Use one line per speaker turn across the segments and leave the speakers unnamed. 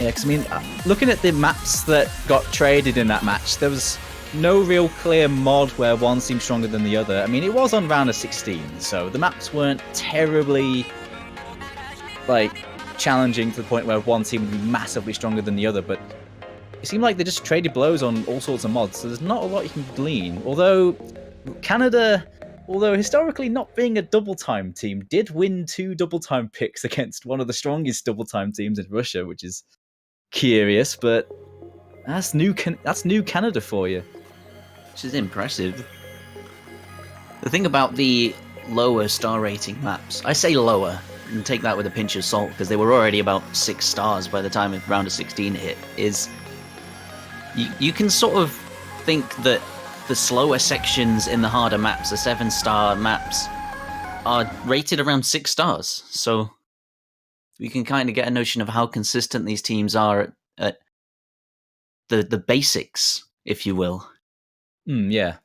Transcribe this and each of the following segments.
Yeah, because I mean, looking at the maps that got traded in that match, there was no real clear mod where one seemed stronger than the other. I mean, it was on round of 16, so the maps weren't terribly, like, challenging to the point where one seemed to be massively stronger than the other, but it seemed like they just traded blows on all sorts of mods, so there's not a lot you can glean. Although, Canada, historically not being a double-time team, did win 2 double-time picks against one of the strongest double-time teams in Russia, which is curious, but that's new Canada for you.
Which is impressive. The thing about the lower star rating maps, I say lower, and take that with a pinch of salt, because they were already about 6 stars by the time round of 16 hit, is you can sort of think that the slower sections in the harder maps, the 7-star maps, are rated around 6 stars. So we can kind of get a notion of how consistent these teams are at the basics, if you will.
Yeah.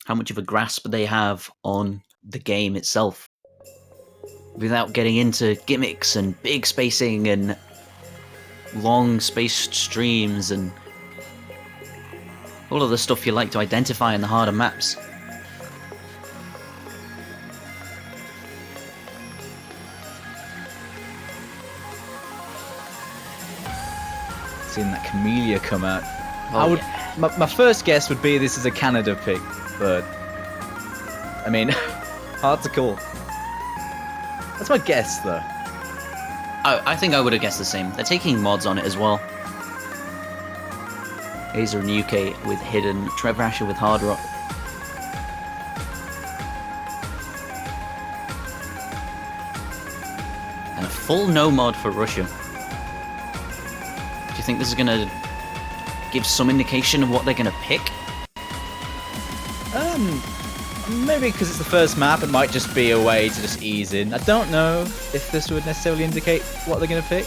How much of a grasp they have on the game itself, without getting into gimmicks and big spacing and long spaced streams and all of the stuff you like to identify in the harder maps.
Seeing that Camellia come out.
Oh,
my first guess would be this is a Canada pick, but I mean, hard to call. That's my guess, though.
I think I would have guessed the same. They're taking mods on it as well. Azer and UK with Hidden, Trev Asher with Hard Rock. And a full no mod for Russia. Do you think this is going to give some indication of what they're going to pick?
Maybe because it's the first map, it might just be a way to just ease in. I don't know if this would necessarily indicate what they're going to pick.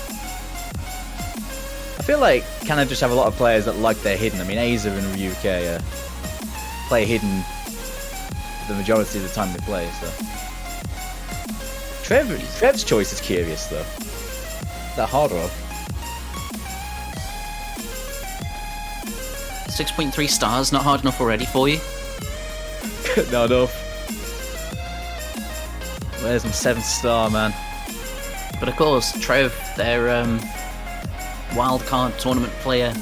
I feel like Canada just have a lot of players that like their Hidden. I mean, Azer and UK play Hidden the majority of the time they play, so. Trev's choice is curious, though. That Hard Rock.
6.3 stars, not hard enough already for you?
Not enough. Where's my 7th star, man?
But of course, Trev, their wildcard tournament player,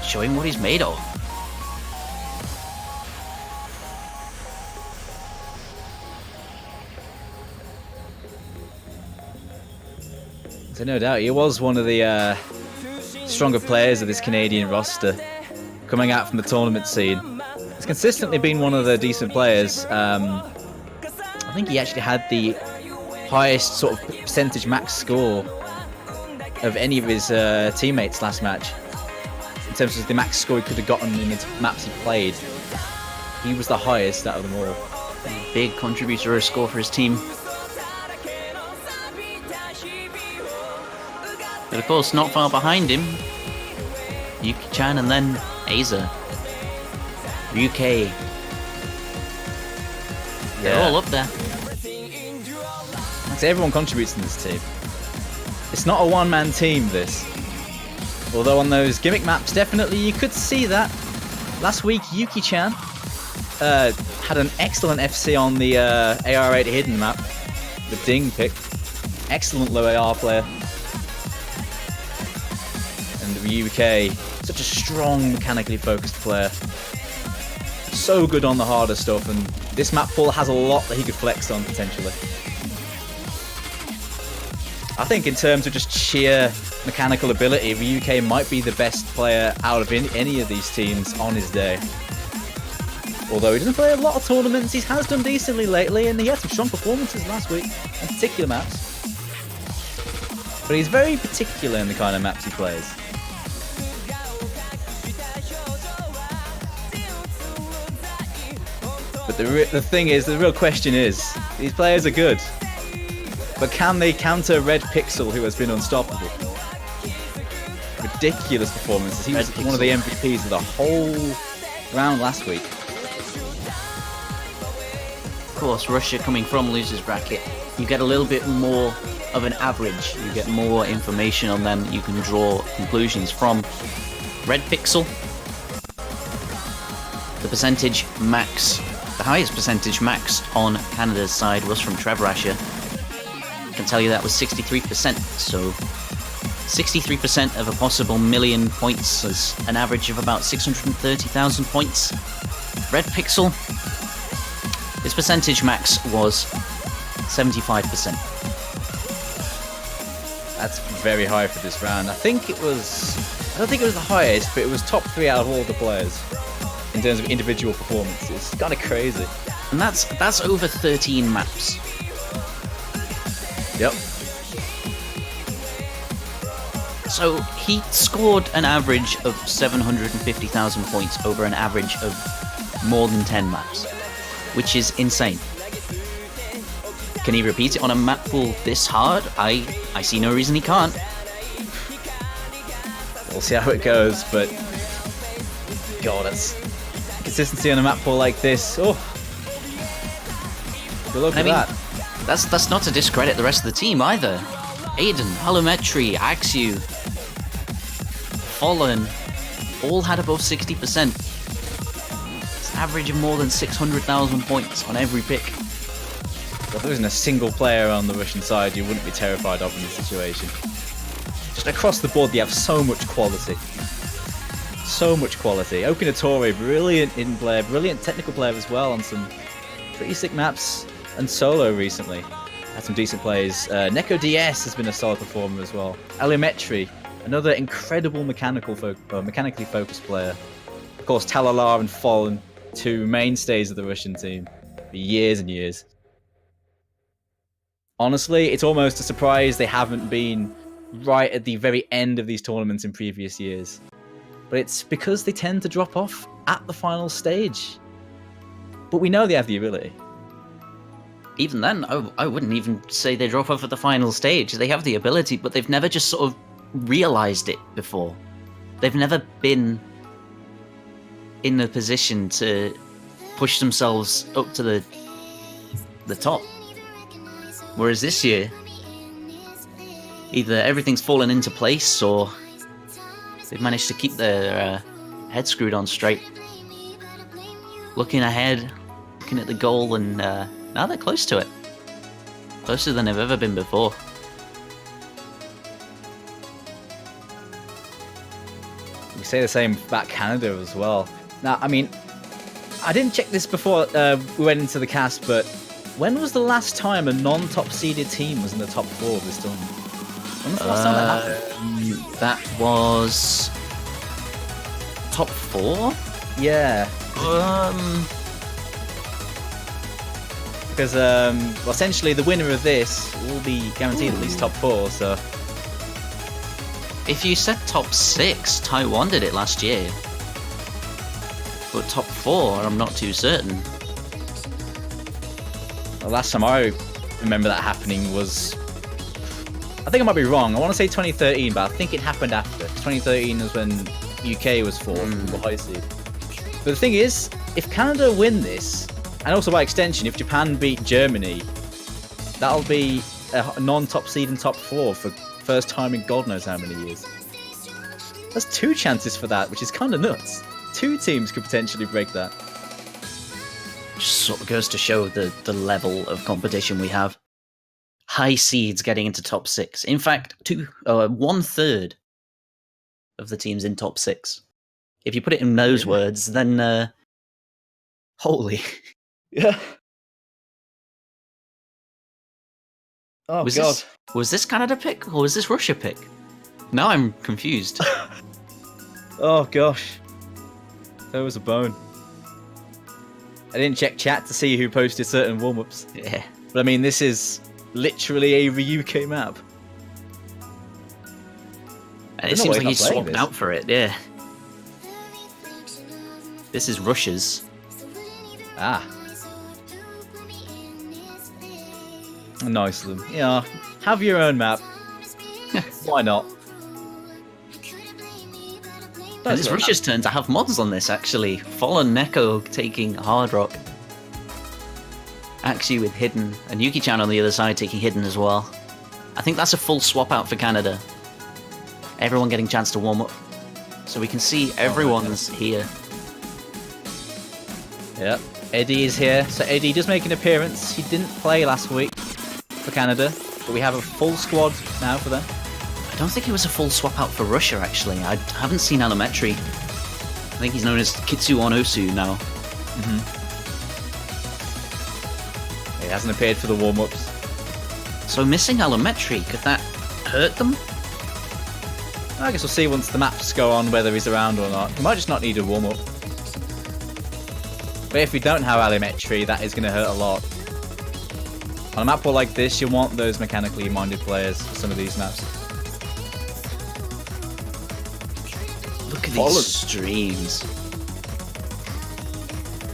showing what he's made of.
So no doubt, he was one of the stronger players of this Canadian roster, coming out from the tournament scene. He's consistently been one of the decent players. I think he actually had the highest sort of percentage max score of any of his teammates last match. In terms of the max score he could have gotten in the maps he played, he was the highest out of them all.
Big contributor of score for his team. But of course, not far behind him, Yuki-chan and then Azer. UK. They're all up there.
So everyone contributes in this team. It's not a one-man team, this. Although on those gimmick maps, definitely you could see that. Last week, Yuki-chan had an excellent FC on the AR8 Hidden map. The Ding pick. Excellent low AR player. And the UK, such a strong, mechanically focused player. So good on the harder stuff, and this map pool has a lot that he could flex on, potentially. I think in terms of just sheer mechanical ability, the UK might be the best player out of any of these teams on his day. Although he doesn't play a lot of tournaments, he has done decently lately, and he had some strong performances last week on particular maps. But he's very particular in the kind of maps he plays. But the thing is, the real question is, these players are good. But can they counter Red Pixel, who has been unstoppable? Ridiculous performances. He was one of the MVPs of the whole round last week.
Of course, Russia coming from losers bracket, you get a little bit more of an average. You get more information on them. You can draw conclusions from. Red Pixel, the percentage max, the highest percentage max on Canada's side was from Trevor Asher. I can tell you that was 63%, so 63% of a possible million points is an average of about 630,000 points. Red Pixel, his percentage max was 75%.
That's very high for this round. I don't think it was the highest, but it was top 3 out of all the players in terms of individual performances. It's kind of crazy.
And that's over 13 maps.
Yep.
So he scored an average of 750,000 points over an average of more than 10 maps, which is insane. Can he repeat it on a map pool this hard? I see no reason he can't.
We'll see how it goes, but God, that's consistency on a map pool like this. Oh, good luck with that.
That's not to discredit the rest of the team either. Aiden, Halometry, Axu, Fallen, all had above 60%. It's an average of more than 600,000 points on every pick.
If there isn't a single player on the Russian side you wouldn't be terrified of in this situation. Just across the board, they have so much quality. So much quality. Okinatori, brilliant in player, brilliant technical player as well on some pretty sick maps, and solo recently. Had some decent plays. Neko DS has been a solid performer as well. Aliometry, another incredible mechanically focused player. Of course, Talalar and Fallen, two mainstays of the Russian team for years and years. Honestly, it's almost a surprise they haven't been right at the very end of these tournaments in previous years. But it's because they tend to drop off at the final stage. But we know they have the ability.
Even then, I wouldn't even say they drop off at the final stage. They have the ability, but they've never just sort of realized it before. They've never been in a position to push themselves up to the top. Whereas this year, either everything's fallen into place or they've managed to keep their head screwed on straight. Looking ahead, looking at the goal, and now they're close to it. Closer than they've ever been before.
We say the same about Canada as well. Now, I mean, I didn't check this before we went into the cast, but when was the last time a non-top seeded team was in the top 4 of this tournament? When was the last time that happened?
That was top 4?
Yeah. Because, well, essentially the winner of this will be guaranteed at least top 4, so...
If you said top 6, Taiwan did it last year. But top 4, I'm not too certain.
The last time I remember that happening was... I think I might be wrong. I want to say 2013, but I think it happened after. 2013 was when UK was 4th, the high seed. But the thing is, if Canada win this, and also by extension, if Japan beat Germany, that'll be a non-top seed in top 4 for first time in God knows how many years. There's 2 chances for that, which is kind of nuts. 2 teams could potentially break that.
Just sort of goes to show the level of competition we have. High seeds getting into top 6. In fact, 1/3 of the teams in top 6. If you put it in those words, then holy.
Yeah. Oh, God.
Was this Canada pick or was this Russia pick? Now I'm confused.
Oh, gosh. There was a bone. I didn't check chat to see who posted certain warm-ups.
Yeah.
But I mean, this is literally a UK map.
And it seems like he swapped out for it, yeah. This is Russia's.
Ah. Nice of them. Yeah, have your own map. Why not?
And it's Russia's turn to have mods on this, actually. Fallen Neko taking Hard Rock. Axie with Hidden, and Yuki-chan on the other side taking Hidden as well. I think that's a full swap out for Canada. Everyone getting a chance to warm up. So we can see everyone's here.
Yep, Eddie is here. So Eddie does make an appearance. He didn't play last week for Canada, but we have a full squad now for them.
I don't think it was a full swap out for Russia, actually. I haven't seen Alametri. I think he's known as Kitsu Onosu now.
He hasn't appeared for the warm-ups.
So missing Alametri, could that hurt them?
I guess we'll see once the maps go on whether he's around or not. He might just not need a warm-up. But if we don't have Alimetry, that is going to hurt a lot. On a map pool like this, you want those mechanically minded players for some of these maps.
Look at these streams.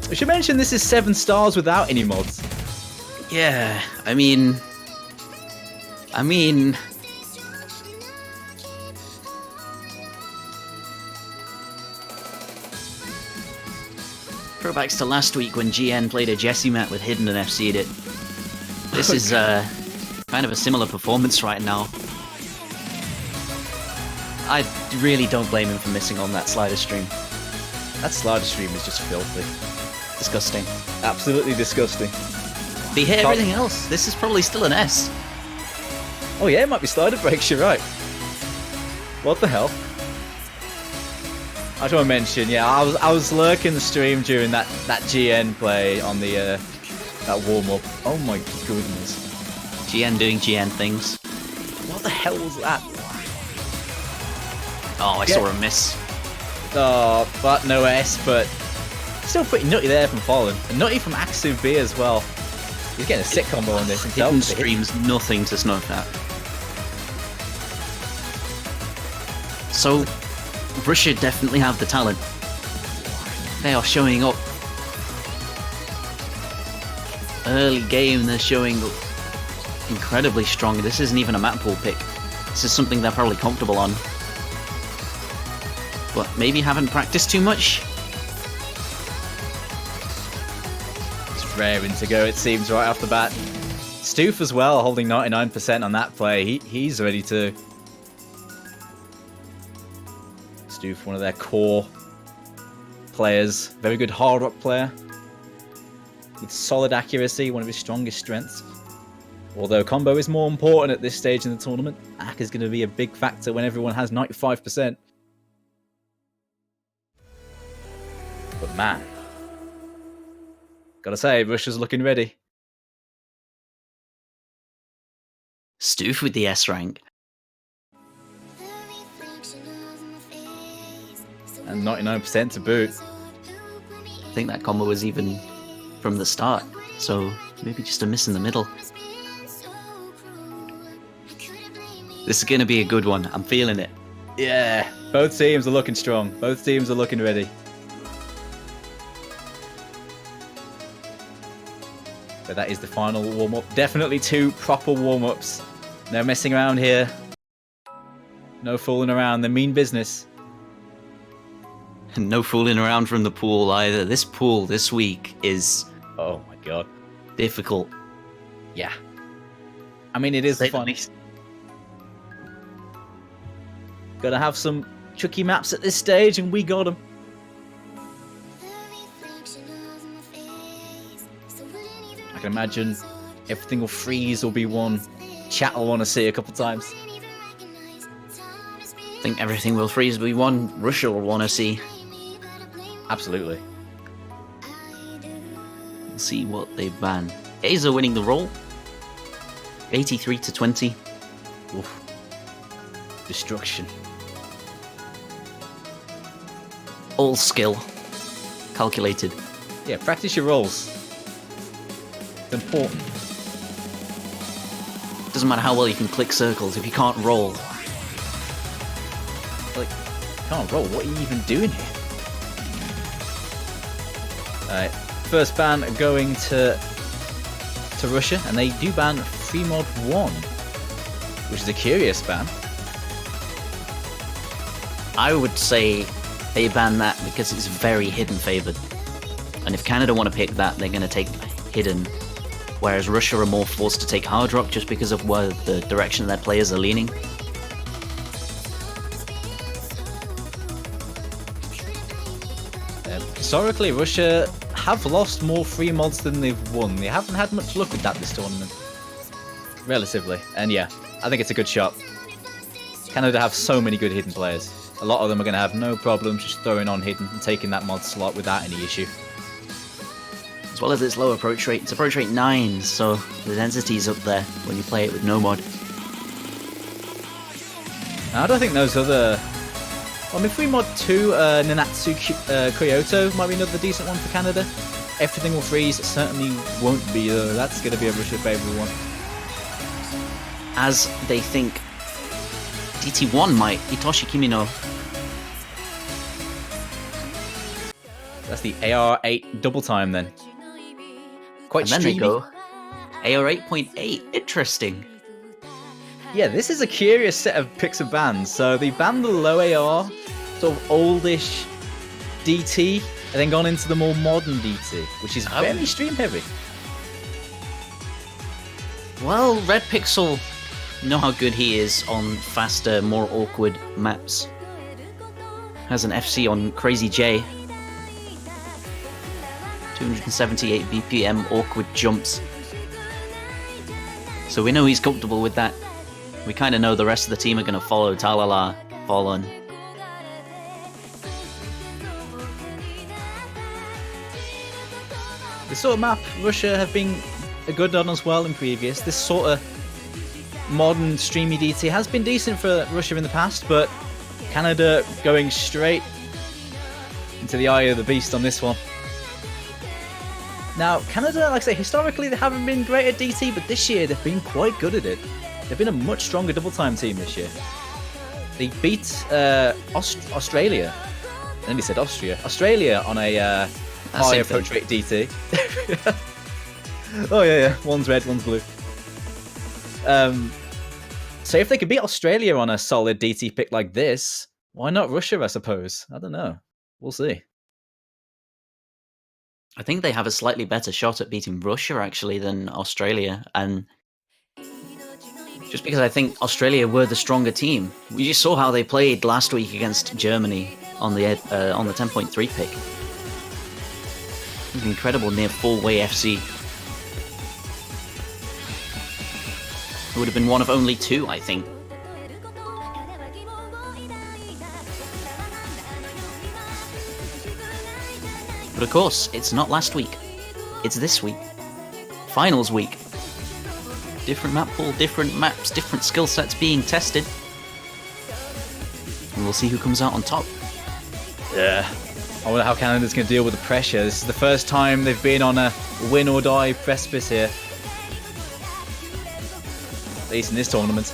We should mention this is 7 stars without any mods.
Yeah, I mean... Throwbacks to last week when GN played a Jesse map with Hidden and FC'd it. This is kind of a similar performance right now. I really don't blame him for missing on that slider stream.
That slider stream is just filthy.
Disgusting.
Absolutely disgusting.
But he hit everything else. This is probably still an S.
Oh yeah, it might be slider breaks, you're right. What the hell? I just want to mention, yeah, I was lurking the stream during that GN play on the that warm up. Oh my goodness.
GN doing GN things.
What the hell was that?
Oh, I saw a miss.
Oh, but no S, but still pretty nutty there from Fallen. And nutty from Axu B as well. He's getting a sick combo on this.
Hidden streams nothing to snuff at. So, Russia definitely have the talent. They are showing up. Early game, they're showing incredibly strong. This isn't even a map pool pick. This is something they're probably comfortable on. But maybe haven't practiced too much.
It's raring to go, it seems, right off the bat. Stoof as well, holding 99% on that play. He's ready to... Stoof, one of their core players. Very good hard rock player. With solid accuracy, one of his strongest strengths. Although combo is more important at this stage in the tournament, AC is going to be a big factor when everyone has 95%. But man, gotta say, Russia's looking ready.
Stoof with the S rank.
And 99% to boot.
I think that combo was even from the start, so maybe just a miss in the middle. This is going to be a good one, I'm feeling it.
Yeah, both teams are looking strong. Both teams are looking ready. But that is the final warm-up. Definitely 2 proper warm-ups. No messing around here. No fooling around. They mean business.
No fooling around from the pool either. This pool this week is...
Oh my god.
difficult.
Yeah. I mean, it is the fun. Gotta have some tricky maps at this stage, and we got them. I can imagine everything will freeze or be one chat I'll want to see a couple times.
I think everything will freeze, but one Russia will want to see.
Absolutely.
Let's see what they ban. Aza winning the roll. 83 to 20.
Oof. Destruction.
All skill. Calculated.
Yeah, practice your rolls. It's important.
Doesn't matter how well you can click circles if you can't roll.
Like, can't roll. What are you even doing here? Alright, first ban going to Russia, and they do ban free mod 1, which is a curious ban.
I would say they ban that because it's very hidden favoured. And if Canada want to pick that, they're going to take hidden whereas Russia are more forced to take hard rock just because of where the direction their players are leaning.
Historically, Russia have lost more free mods than they've won. They haven't had much luck with that this tournament. Relatively. And yeah, I think it's a good shot. Canada have so many good hidden players. A lot of them are going to have no problems just throwing on hidden and taking that mod slot without any issue.
As well as its low approach rate. It's approach rate 9, so the density's up there when you play it with no mod.
Now, I don't think those other... I mean, if we mod 2, Nanatsu Kyoto might be another decent one for Canada. Everything will freeze. It certainly won't be, though. That's going to be a Russia favourite one.
As they think DT1 might, Itoshi Kimino.
That's the AR8 double time then. Quite
And then
streamy.
they go AR 8.8. Interesting.
Yeah, this is a curious set of picks of bans. So they banned the low AR, sort of oldish DT, and then gone into the more modern DT, which is very stream heavy.
Well, Red Pixel, you know how good he is on faster, more awkward maps. Has an FC on Crazy J. 278 BPM awkward jumps. So we know he's comfortable with that. We kind of know the rest of the team are going to follow Talala, Fallen.
This sort of map, Russia have been good on as well in previous. This sort of modern streamy DT has been decent for Russia in the past, but Canada going straight into the eye of the beast on this one. Now, Canada, like I say, historically they haven't been great at DT, but this year they've been quite good at it. They've been a much stronger double time team this year. They beat Australia. I nearly said Austria. Australia on a high approach rate DT. Oh yeah. One's red, one's blue. So if they could beat Australia on a solid DT pick like this, why not Russia, I suppose? I don't know. We'll see.
I think they have a slightly better shot at beating Russia, actually, than Australia. And just because I think Australia were the stronger team. We just saw how they played last week against Germany on the 10.3 pick. It was incredible near full-way FC. It would have been one of only 2, I think. But of course, it's not last week. It's this week. Finals week. Different map pool, different maps, different skill sets being tested. And we'll see who comes out on top.
Yeah. I wonder how Canada's going to deal with the pressure. This is the first time they've been on a win or die precipice here. At least in this tournament.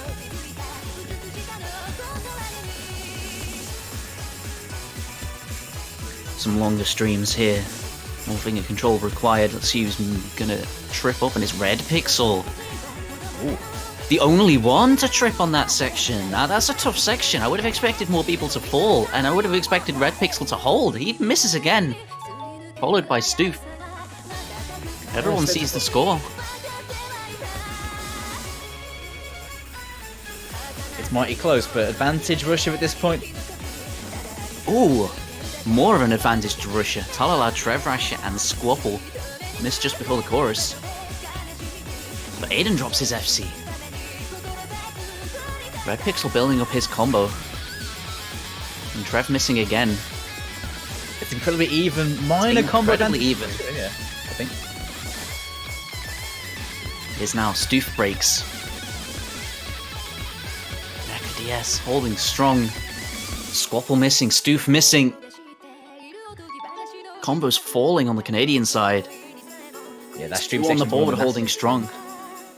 Some longer streams here. More finger control required. Let's see who's gonna trip up, and it's Red Pixel. Ooh. The only one to trip on that section. Now that's a tough section. I would have expected more people to fall, and I would have expected Red Pixel to hold. He misses again. Followed by Stoof. Everyone sees the score.
It's mighty close, but advantage Russia at this point.
Ooh. More of an advantage to Russia. Talala, Trevrash, and Squapple missed just before the chorus. But Aiden drops his FC. Red Pixel building up his combo. And Trev missing again.
It's incredibly even. Minor combo
incredibly even.
Yeah, I think.
It is now Stoof breaks. Mecha DS holding strong. Squapple missing, Stoof missing. Combos falling on the Canadian side.
Yeah, that stream
on the
section
board holding strong.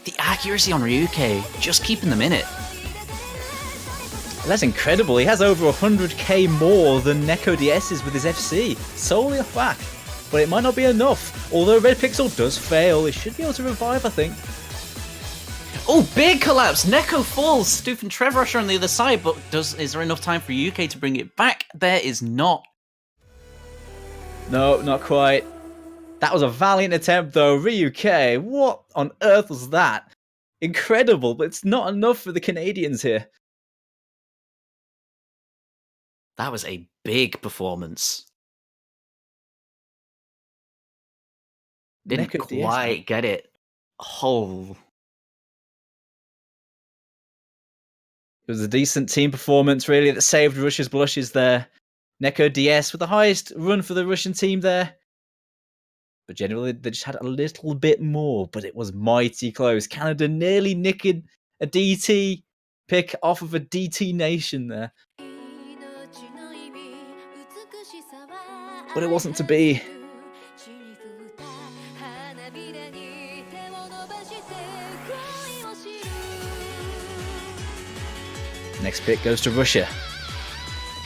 The accuracy on Ryuke, just keeping them in it.
That's incredible. He has over 100k more than Neko DS's with his FC. Solely off back. But it might not be enough. Although Red Pixel does fail, it should be able to revive, I think.
Oh, big collapse! Neko falls! Stoof and Trevrush are on the other side, but is there enough time for UK to bring it back? There is not.
No, not quite. That was a valiant attempt, though. Ryuke, what on earth was that? Incredible, but it's not enough for the Canadians here.
That was a big performance. Didn't
Neko DS,
quite get it. Oh.
It was a decent team performance, really, that saved Russia's blushes there. Neko DS with the highest run for the Russian team there. But generally, they just had a little bit more, but it was mighty close. Canada nearly nicking a DT pick off of a DT nation there. But it wasn't to be. Next pick goes to Russia.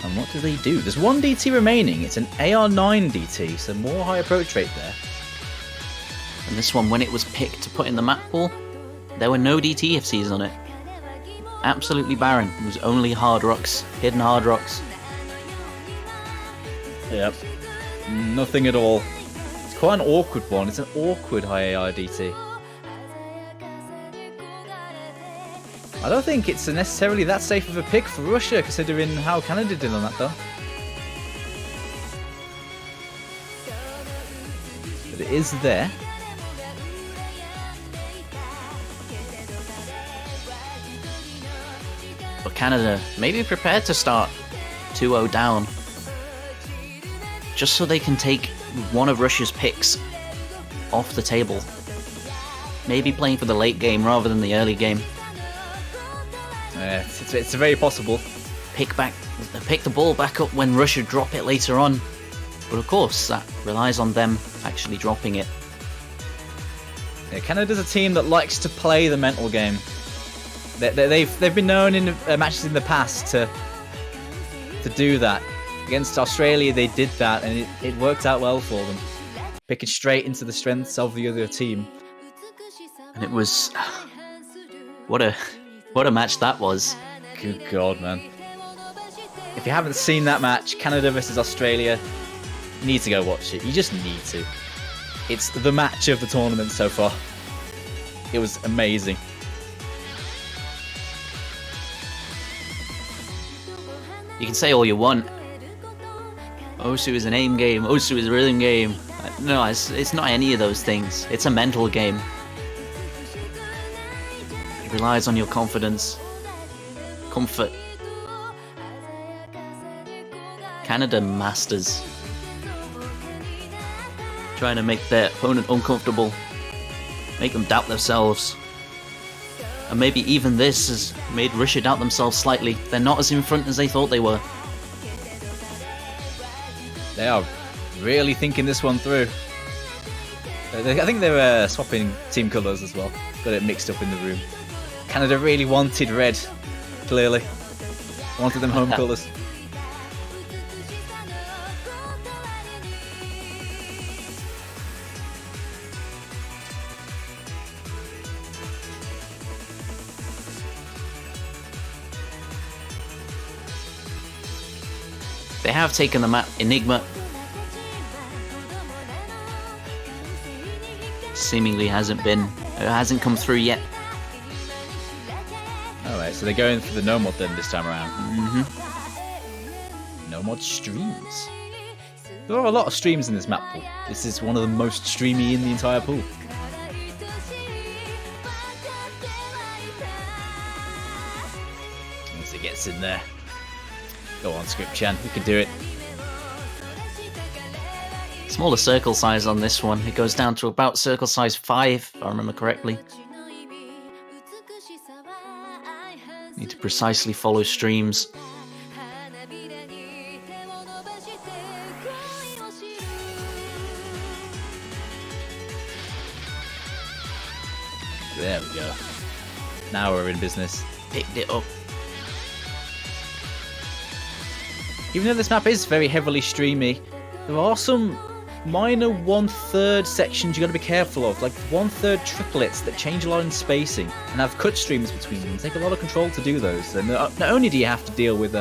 And what do they do? There's one DT remaining. It's an AR9 DT, so more high approach rate there.
And this one, when it was picked to put in the map pool, there were no DTFCs on it. Absolutely barren. It was only hard rocks, hidden hard rocks.
Yep. Nothing at all. It's quite an awkward one. It's an awkward high AR DT. I don't think it's necessarily that safe of a pick for Russia, considering how Canada did on that, though. But it is there.
But Canada may be prepared to start 2-0 down, just so they can take one of Russia's picks off the table. Maybe playing for the late game rather than the early game.
It's very possible.
Pick the ball back up when Russia drop it later on. But of course, that relies on them actually dropping it.
Yeah, Canada's a team that likes to play the mental game. They've been known in matches in the past to do that. Against Australia, they did that, and it worked out well for them. Picking straight into the strengths of the other team.
And it was... What a match that was.
Good God, man. If you haven't seen that match, Canada versus Australia, you need to go watch it. You just need to. It's the match of the tournament so far. It was amazing.
You can say all you want. Osu is an aim game. Osu is a rhythm game. No, it's not any of those things. It's a mental game. It relies on your confidence. Comfort. Canada masters. Trying to make their opponent uncomfortable. Make them doubt themselves. And maybe even this has made Russia doubt themselves slightly. They're not as in front as they thought they were.
They are really thinking this one through. I think they're swapping team colours as well. Got it mixed up in the room. Canada really wanted red, clearly. Wanted them home colours.
They have taken the map. Enigma seemingly hasn't come through yet.
Alright, so they're going for the no mod then this time around.
Mm-hmm.
No mod streams. There are a lot of streams in this map pool. This is one of the most streamy in the entire pool. Once it gets in there. Go on, Script Chan, you can do it.
Smaller circle size on this one. It goes down to about circle size 5, if I remember correctly. Need to precisely follow streams.
There we go. Now we're in business.
Picked it up.
Even though this map is very heavily streamy, there are some minor 1/3 sections you got to be careful of, like 1/3 triplets that change a lot in spacing and have cut streams between them. Take a lot of control to do those. And not only do you have to deal with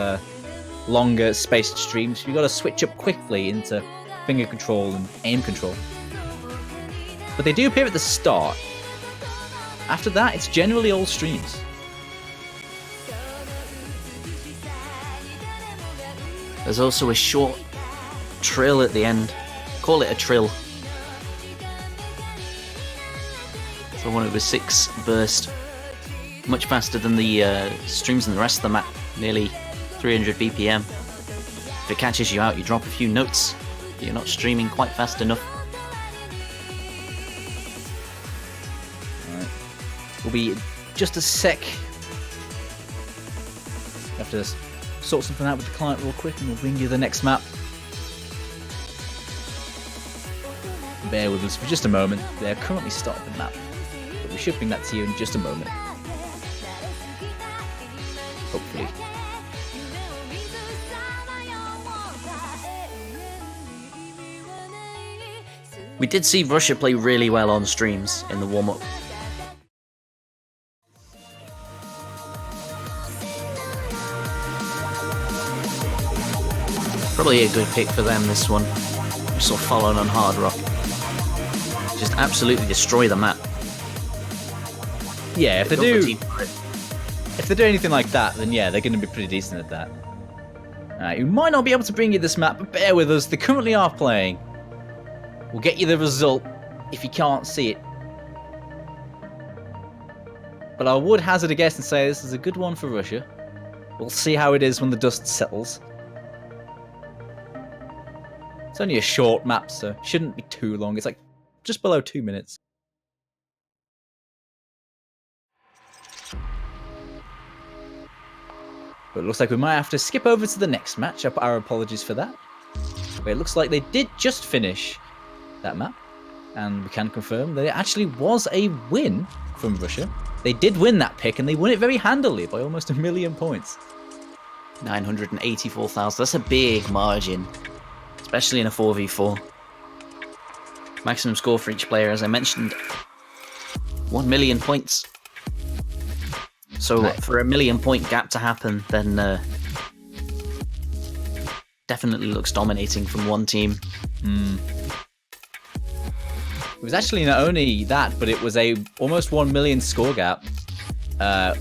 longer spaced streams, you've got to switch up quickly into finger control and aim control. but they do appear at the start. After that, it's generally all streams.
There's also a short trill at the end. Call it a trill. So one over 6 burst. Much faster than the streams in the rest of the map. Nearly 300 BPM. If it catches you out, you drop a few notes. You're not streaming quite fast enough.
Alright. We'll be just a sec. Have to sort something out with the client real quick and we'll bring you the next map. Bear with us for just a moment. They're currently starting the map, but we should bring that to you in just a moment. Hopefully.
We did see Russia play really well on streams in the warm-up. Probably a good pick for them, this one. Just sort of following on Hard Rock. Just absolutely destroy the map.
Yeah, if they do anything like that, then yeah, they're going to be pretty decent at that. Alright, we might not be able to bring you this map, but bear with us. They currently are playing. We'll get you the result if you can't see it. But I would hazard a guess and say this is a good one for Russia. We'll see how it is when the dust settles. It's only a short map, so it shouldn't be too long. It's like just below 2 minutes. But it looks like we might have to skip over to the next match. Our apologies for that. But it looks like they did just finish that map. And we can confirm that it actually was a win from Russia. They did win that pick, and they won it very handily by almost 1 million points.
984,000. That's a big margin, especially in a 4v4. Maximum score for each player, as I mentioned, 1 million points. So for a 1 million point gap to happen, then definitely looks dominating from one team.
It was actually not only that, but it was a almost 1 million score gap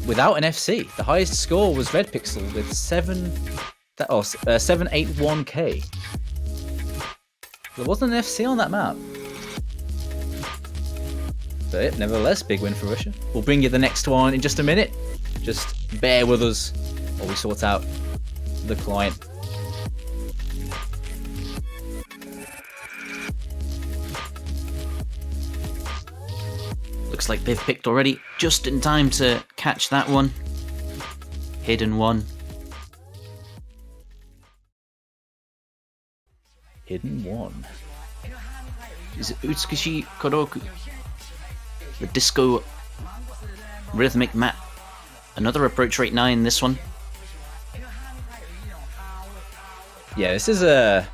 without an FC. The highest score was Red Pixel with 781k. There wasn't an FC on that map. But nevertheless, big win for Russia. We'll bring you the next one in just a minute. Just bear with us while we sort out the client.
Looks like they've picked already, just in time to catch that one. Hidden one.
Hidden one.
Is it Utsukishi Koroku? The disco rhythmic map. Another approach rate 9, this one.
Yeah, this is a...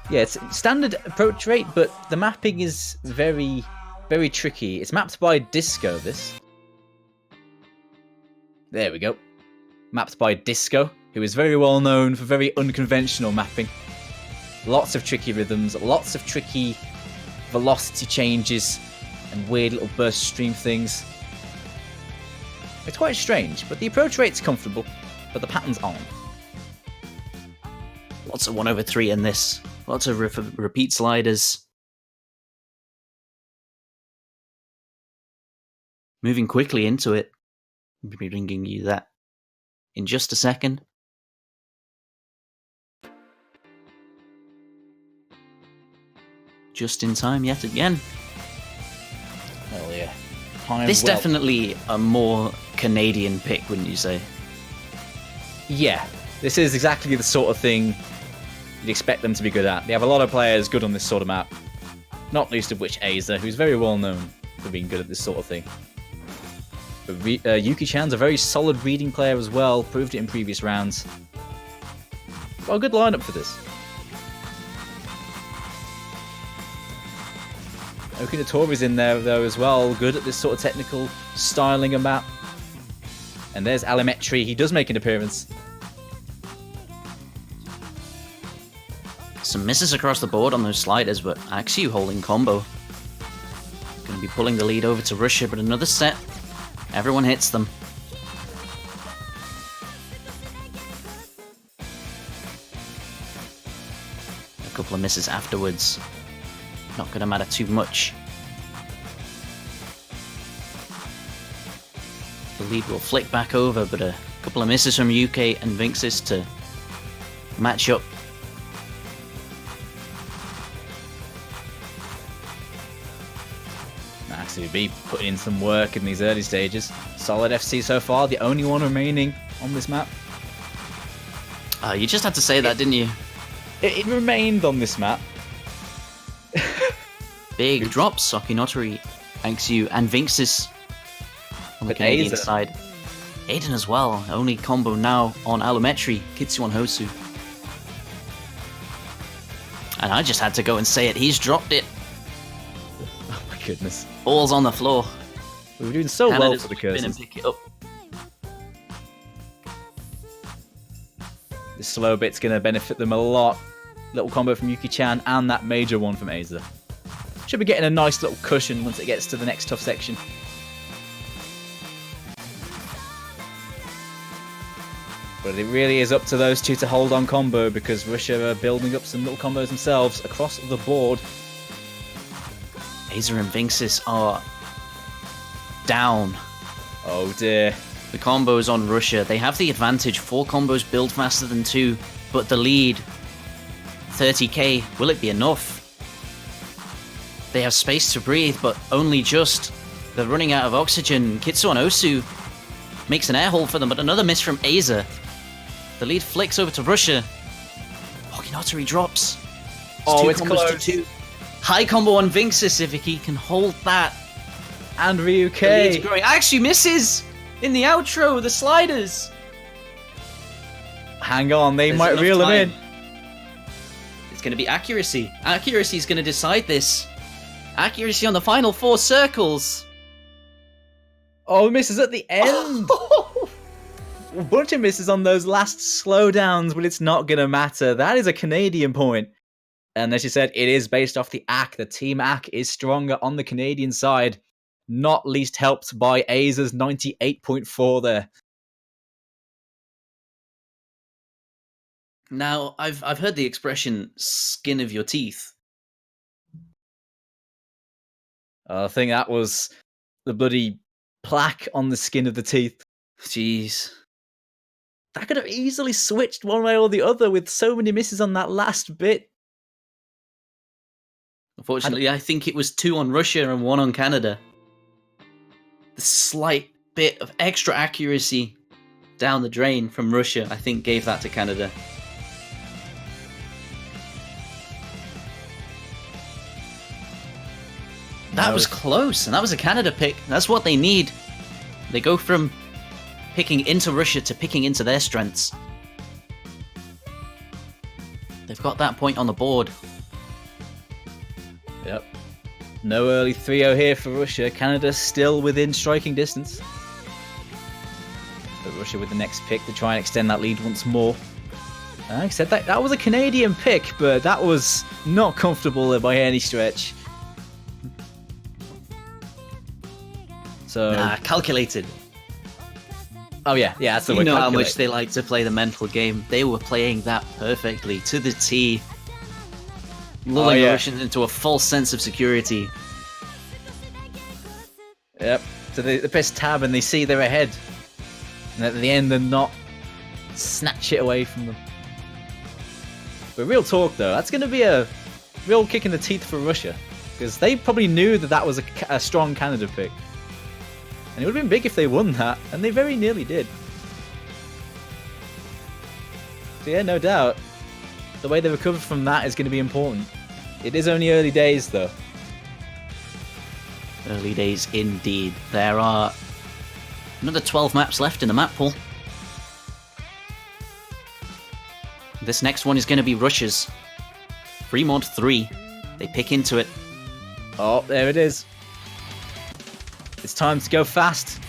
Yeah, it's standard approach rate, but the mapping is very, very tricky. It's mapped by Disco, this. There we go. Mapped by Disco, who is very well known for very unconventional mapping. Lots of tricky rhythms, lots of tricky velocity changes, and weird little burst stream things. It's quite strange, but the approach rate's comfortable, but the patterns aren't.
Lots of 1/3 in this. Lots of repeat sliders. Moving quickly into it. We'll be bringing you that in just a second. Just in time yet again.
Hell yeah.
This definitely a more Canadian pick, wouldn't you say?
Yeah, this is exactly the sort of thing you'd expect them to be good at. They have a lot of players good on this sort of map, not least of which Aza, who's very well known for being good at this sort of thing. But Yuki-chan's a very solid reading player as well, proved it in previous rounds. Got a good lineup for this. Okinatori's in there though as well, good at this sort of technical styling a map. And there's Alimetri, he does make an appearance.
Some misses across the board on those sliders, but Axu holding combo. Maybe pulling the lead over to Russia, but another set. Everyone hits them. A couple of misses afterwards. Not going to matter too much. The lead will flick back over, but a couple of misses from UK and Vinxis to match up.
Max be putting in some work in these early stages. Solid FC so far, the only one remaining on this map.
You just had to say that, didn't you?
It remained on this map.
Big drops, Sokinotari, thanks you, and Vinxis on the
But
Canadian
Aza.
side. Aiden as well, only combo now on Allometry, Kitsu on Hosu. And I just had to go and say it, he's dropped it.
Oh my goodness.
Ball's on the floor.
We were doing so well
Canada's
for the
spin and
curses.
pick it up.
This slow bit's going to benefit them a lot. Little combo from Yuki-chan and that major one from Aza. Should be getting a nice little cushion once it gets to the next tough section. But it really is up to those two to hold on combo because Russia are building up some little combos themselves across the board.
Aza and Vinxis are down.
Oh dear.
The combos on Russia, they have the advantage. 4 combos build faster than 2, but the lead, 30k, will it be enough? They have space to breathe, but only just. They're running out of oxygen. Kitsu on Osu makes an air hole for them, but another miss from Aza. The lead flicks over to Russia. Okinotari drops.
Oh, it's
combos
close.
to 2. High combo on Vinxis if he can hold that.
And
The lead's
Ryuke.
growing. Actually misses in the outro, the sliders.
Hang on, they
There's
might
enough
reel them
time.
in.
It's going to be accuracy. Accuracy is going to decide this. Accuracy on the final 4 circles.
Oh, misses at the end. A bunch of misses on those last slowdowns, but it's not going to matter. That is a Canadian point. And as you said, it is based off the AC. The team AC is stronger on the Canadian side, not least helped by Aza's 98.4 there.
Now, I've heard the expression "skin of your teeth."
I think that was the bloody plaque on the skin of the teeth.
Jeez.
That could have easily switched one way or the other with so many misses on that last bit.
Unfortunately, I think it was 2 on Russia and 1 on Canada. The slight bit of extra accuracy down the drain from Russia, I think, gave that to Canada. That was close, and that was a Canada pick. That's what they need. They go from picking into Russia to picking into their strengths. They've got that point on the board.
Yep. No early 3-0 here for Russia. Canada still within striking distance. But Russia with the next pick to try and extend that lead once more. Like I said, that was a Canadian pick, but that was not comfortable by any stretch. So,
Calculated.
oh yeah, that's the
You
word.
know how much
calculate.
they like to play the mental game. They were playing that perfectly, to the T. Lulling the
yeah.
Russians into a false sense of security.
Yep. So they press tab and they see they're ahead, and at the end they're not snatch it away from them. But real talk though, that's going to be a real kick in the teeth for Russia because they probably knew that was a strong Canada pick, and it would have been big if they won that, and they very nearly did. So yeah, no doubt, the way they recover from that is going to be important. It is only early days though.
Early days indeed. There are another 12 maps left in the map pool. This next one is going to be Russia's. Free mod 3. They pick into it.
Oh, there it is. It's time to go fast.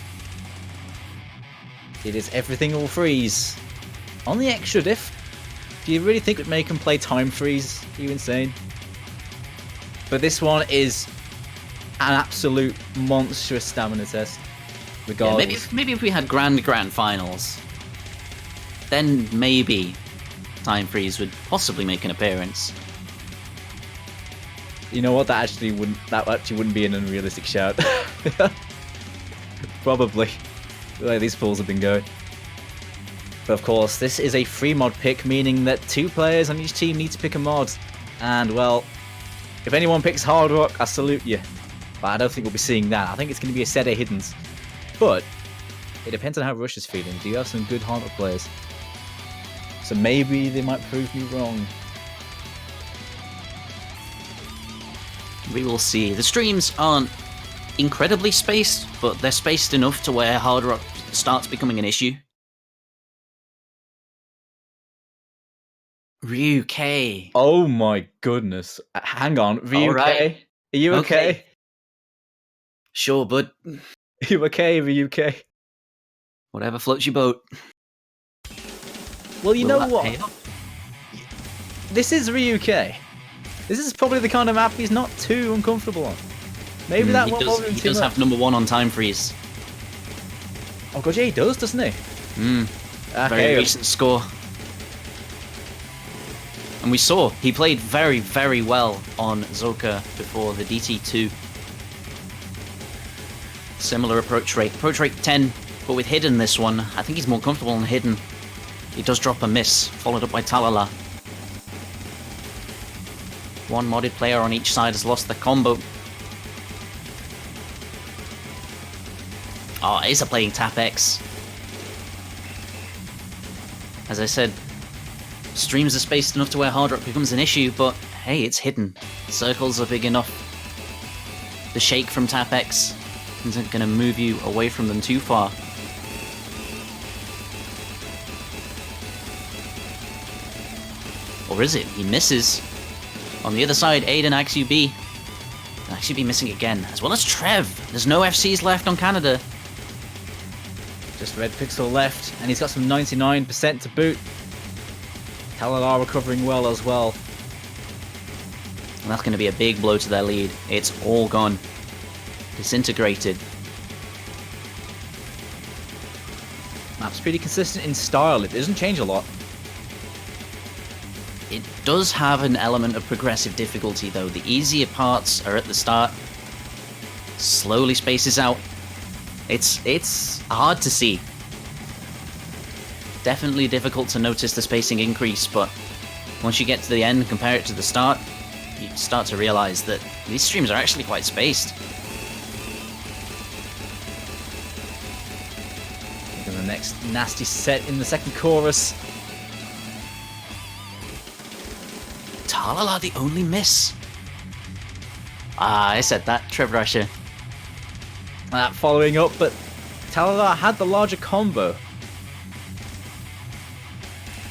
It is everything will freeze. On the extra diff, do you really think it would make them play time freeze? Are you insane? But this one is an absolute monstrous stamina test.
Yeah,
Regardless.
maybe if we had grand finals, then maybe Time Freeze would possibly make an appearance.
You know what? That actually wouldn't be an unrealistic shout. Probably. The way these pools have been going. But of course, this is a free mod pick, meaning that 2 players on each team need to pick a mod. And well, if anyone picks Hard Rock, I salute you. But I don't think we'll be seeing that. I think it's going to be a set of hiddens. But it depends on how Rush is feeling. Do you have some good Hard Rock players? So maybe they might prove me wrong.
We will see. The streams aren't incredibly spaced, but they're spaced enough to where Hard Rock starts becoming an issue. Ryu K.
Oh my goodness. Hang on. Ryu
Alright.
K? Are you okay?
Sure, bud.
Are you okay, Ryu K?
Whatever floats your boat.
Well, you
Will
know
that
what?
pay off?
This is Ryu K. This is probably the kind of map he's not too uncomfortable on. Maybe that won't bother him
He
too
does
much.
have number 1 on Time Freeze.
Oh god, yeah, he does, doesn't he?
Very recent score. And we saw he played very, very well on Zoka before the DT2. Similar approach rate. Approach rate 10, but with hidden this one. I think he's more comfortable on hidden. He does drop a miss, followed up by Talala. One modded player on each side has lost the combo. Oh, Ace are playing Tap X. As I said, streams are spaced enough to where Hard Rock becomes an issue, but hey, it's hidden. Circles are big enough. The shake from Tap X isn't going to move you away from them too far. Or is it? He misses. On the other side, Aiden XUB. XUB missing again, as well as Trev. There's no FCs left on Canada.
Just Red Pixel left, and he's got some 99% to boot. Talalar recovering well as well.
And that's going to be a big blow to their lead. It's all gone. Disintegrated.
Map's pretty consistent in style, it doesn't change a lot.
It does have an element of progressive difficulty though. The easier parts are at the start. Slowly spaces out. It's hard to see. Definitely difficult to notice the spacing increase, but once you get to the end and compare it to the start, you start to realize that these streams are actually quite spaced.
And the next nasty set in the second chorus.
Talala the only miss. Ah, I said that, Trev Rusher.
Following up, but Talalar had the larger combo.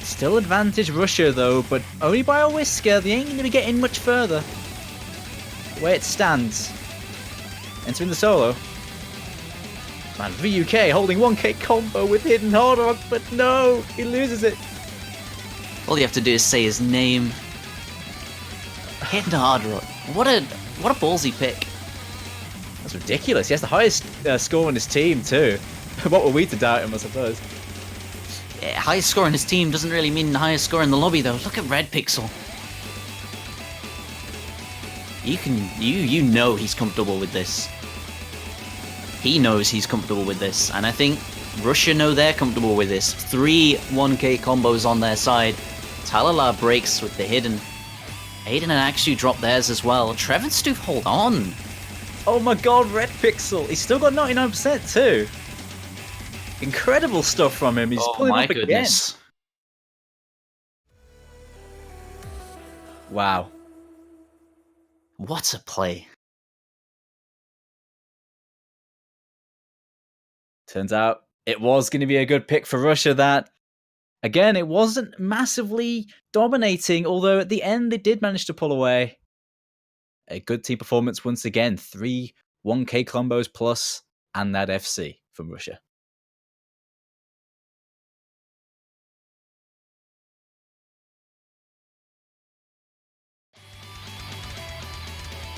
Still advantage Russia though, but only by a whisker. They ain't going to be getting much further. The way it stands. Entering the solo. Man, VUK holding 1k combo with hidden Hard Rock, but no, he loses it.
All you have to do is say his name. Hidden Hard Rock. What a ballsy pick.
That's ridiculous. He has the highest score on his team too. What were we to doubt him, I suppose?
Yeah, highest score on his team doesn't really mean the highest score in the lobby though. Look at Red Pixel. You know he's comfortable with this. He knows he's comfortable with this, and I think Russia know they're comfortable with this. 3 1k combos on their side. Talala breaks with the hidden. Aiden and Axu drop theirs as well. Trev and Stoof hold on.
Oh my god, Red Pixel. He's still got 99% too. Incredible stuff from him. He's pulling up again. Wow.
What a play.
Turns out it was going to be a good pick for Russia that. Again, it wasn't massively dominating, although at the end they did manage to pull away. A good team performance once again. 3 1k combos plus, and that FC from Russia.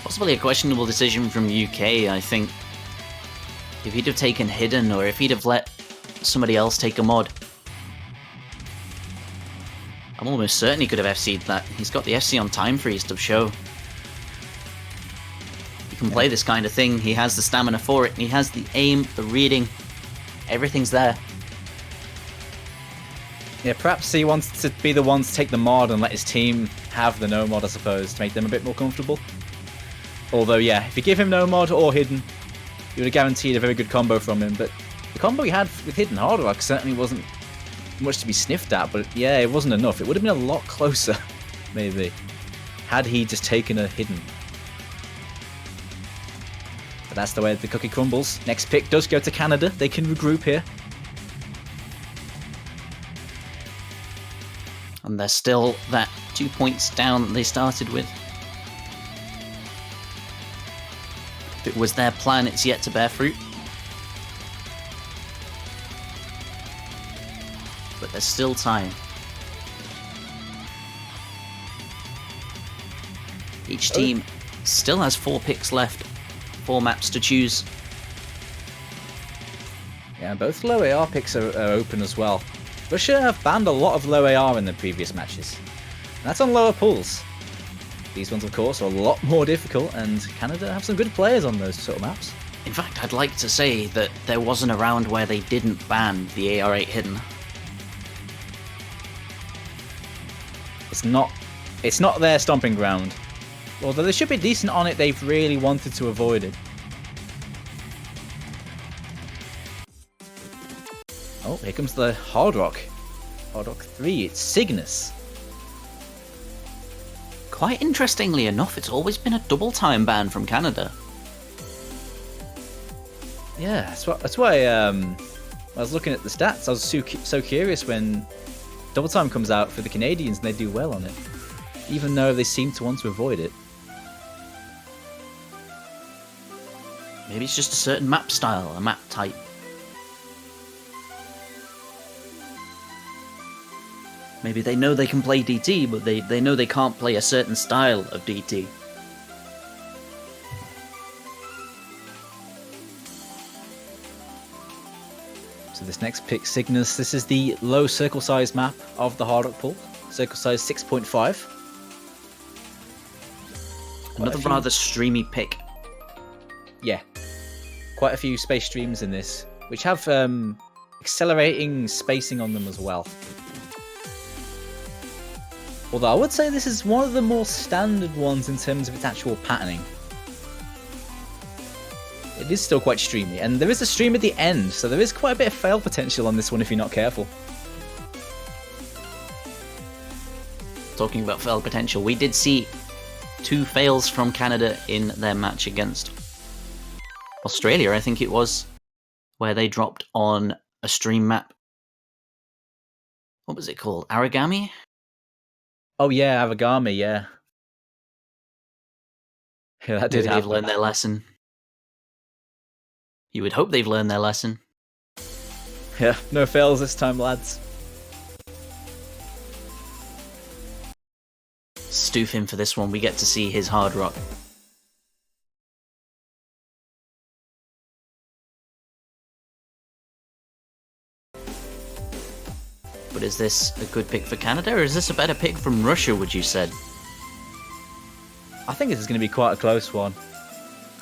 Possibly a questionable decision from UK, I think. If he'd have taken Hidden, or if he'd have let somebody else take a mod. I'm almost certain he could have FC'd that. He's got the FC on time freeze to show. He can play this kind of thing, he has the stamina for it, and he has the aim, the reading, everything's there.
Yeah, perhaps he wants to be the one to take the mod and let his team have the no mod, I suppose, to make them a bit more comfortable. Although, yeah, if you give him no mod or Hidden, you would have guaranteed a very good combo from him, but the combo he had with Hidden Hard Rock certainly wasn't much to be sniffed at, but yeah, it wasn't enough. It would have been a lot closer, maybe, had he just taken a Hidden. But that's the way the cookie crumbles. Next pick does go to Canada. They can regroup here.
And they're still that 2 points down that they started with. If it was their plan, it's yet to bear fruit. But there's still time. Each team still has 4 picks left, 4 maps to choose.
Yeah, both low AR picks are open as well. Russia have banned a lot of low AR in the previous matches. And that's on lower pools. These ones, of course, are a lot more difficult, and Canada have some good players on those sort of maps.
In fact, I'd like to say that there wasn't a round where they didn't ban the AR8 Hidden.
It's not their stomping ground. Although they should be decent on it, they've really wanted to avoid it. Oh, here comes the Hard Rock. Hard Rock 3, it's Cygnus.
Quite interestingly enough, it's always been a double time ban from Canada.
Yeah, that's why I was looking at the stats. I was so curious when double time comes out for the Canadians and they do well on it, even though they seem to want to avoid it.
Maybe it's just a certain map style, a map type. Maybe they know they can play DT, but they know they can't play a certain style of DT.
So this next pick, Cygnus, this is the low circle size map of the Hard Rock pool. Circle size 6.5.
Another rather streamy pick.
Yeah. Quite a few space streams in this, which have accelerating spacing on them as well. Although I would say this is one of the more standard ones in terms of its actual patterning. It is still quite streamy, and there is a stream at the end, so there is quite a bit of fail potential on this one if you're not careful.
Talking about fail potential, we did see 2 fails from Canada in their match against Australia, I think it was, where they dropped on a stream map. What was it called? Origami?
Oh yeah, Avagami, yeah. Yeah, that did
Maybe
happen.
they've learned their lesson. You would hope they've learned their lesson.
Yeah, no fails this time, lads.
Stoof him for this one, we get to see his Hard Rock. But is this a good pick for Canada, or is this a better pick from Russia, would you say?
I think this is going to be quite a close one.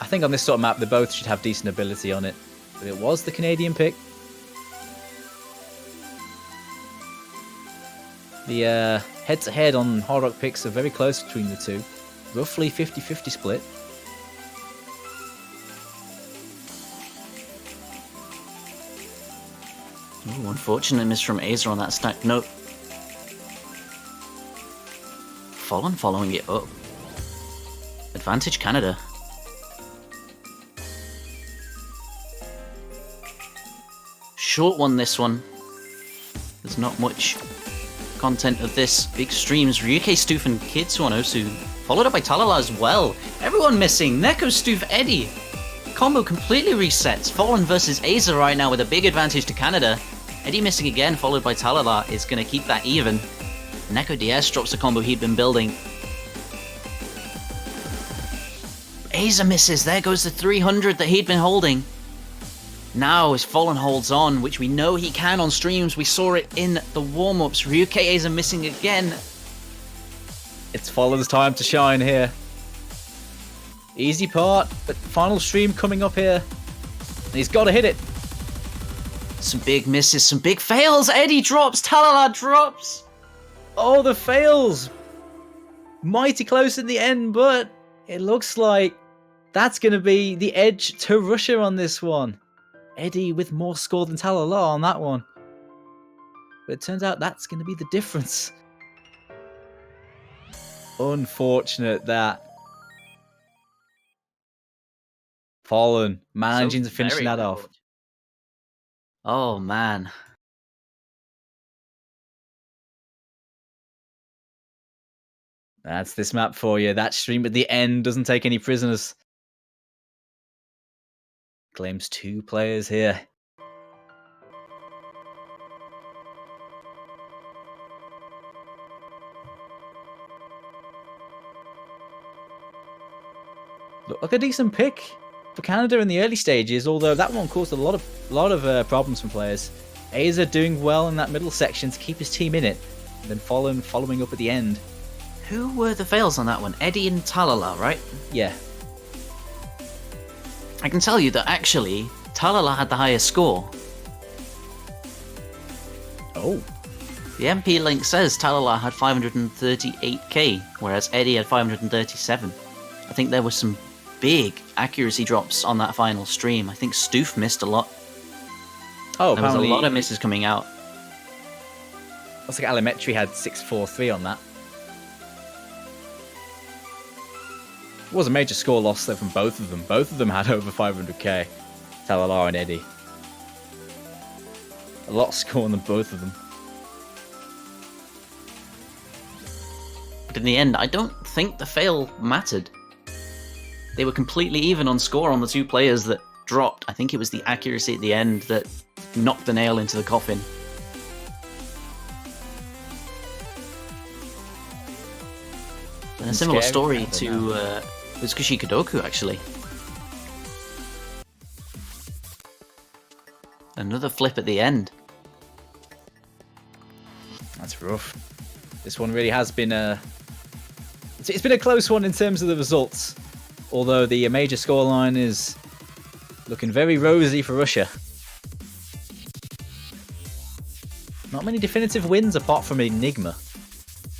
I think on this sort of map, they both should have decent ability on it. But it was the Canadian pick. The head-to-head on Hard Rock picks are very close between the two. Roughly 50-50 split.
Ooh, unfortunate miss from Azer on that stack. Nope. Fallen following it up. Advantage Canada. Short one, this one. There's not much content of this. Big streams. Ryuke, Stoof, and Kitsu on Osu. Followed up by Talala as well. Everyone missing. Neko, Stoof, Eddie. Combo completely resets. Fallen versus Azer right now with a big advantage to Canada. Eddie missing again, followed by Talala, is going to keep that even. Neko DS drops the combo he'd been building. Aza misses. There goes the 300 that he'd been holding. Now as Fallen holds on, which we know he can on streams. We saw it in the warm-ups. Ryuke Aza missing again.
It's Fallen's time to shine here. Easy part, but final stream coming up here. And he's got to hit it.
Some big misses, some big fails. Eddie drops, Talala drops.
Oh, the fails. Mighty close in the end, but it looks like that's going to be the edge to Russia on this one. Eddie with more score than Talala on that one. But it turns out that's going to be the difference. Unfortunate that. Fallen managing to finish that off.
Oh, man.
That's this map for you. That stream at the end doesn't take any prisoners. Claims 2 players here. Looked like a decent pick for Canada in the early stages, although that one caused a lot of problems from players. Aza doing well in that middle section to keep his team in it, and then following up at the end.
Who were the fails on that one? Eddie and Talala, right?
Yeah.
I can tell you that actually, Talala had the highest score.
Oh.
The MP link says Talala had 538k, whereas Eddie had 537. I think there were some big accuracy drops on that final stream. I think Stoof missed a lot.
Oh,
there was a lot of misses coming out.
Looks like Alimetri had 643 on that. It was a major score loss there from both of them. Both of them had over 500k. Talala and Eddie. A lot of score on them, both of them.
But in the end, I don't think the fail mattered. They were completely even on score on the 2 players that dropped. I think it was the accuracy at the end that knocked the nail into the coffin. And a similar story to Utsukushi Kadoku, actually. Another flip at the end.
That's rough. This one really has been it's been a close one in terms of the results. Although the major scoreline is looking very rosy for Russia. Not many definitive wins apart from Enigma.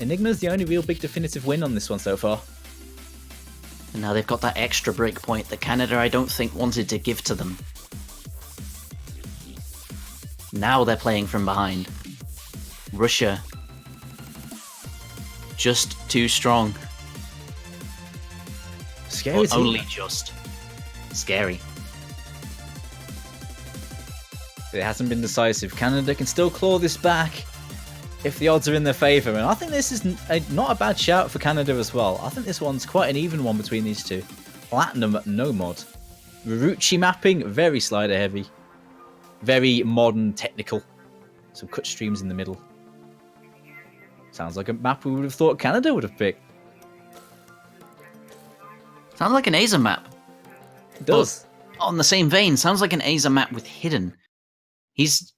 Enigma's the only real big definitive win on this one so far.
And now they've got that extra break point that Canada, I don't think, wanted to give to them. Now they're playing from behind. Russia, just too strong.
Scary team.
Only just. Scary.
It hasn't been decisive. Canada can still claw this back if the odds are in their favour. And I think this is not a bad shout for Canada as well. I think this one's quite an even one between these two. Platinum, no mod. Marucci mapping, very slider heavy. Very modern, technical. Some cut streams in the middle. Sounds like a map we would have thought Canada would have picked.
Sounds like an Aza map.
It does.
But on the same vein, sounds like an Aza map with hidden. He's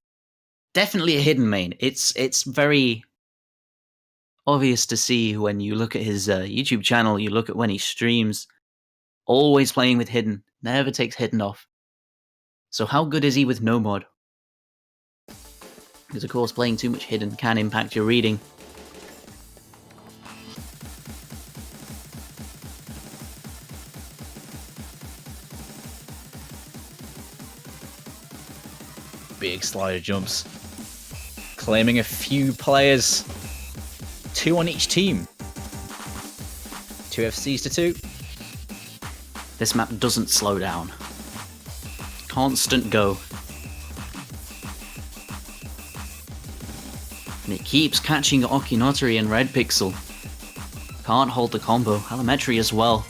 definitely a hidden main. It's very obvious to see when you look at his YouTube channel, you look at when he streams. Always playing with hidden. Never takes hidden off. So how good is he with no mod? Because of course playing too much hidden can impact your reading.
Big slider jumps. Claiming a few players. 2 on each team. 2 FCs to 2.
This map doesn't slow down. Constant go. And it keeps catching Okinotari and Red Pixel. Can't hold the combo. Alimetri as well.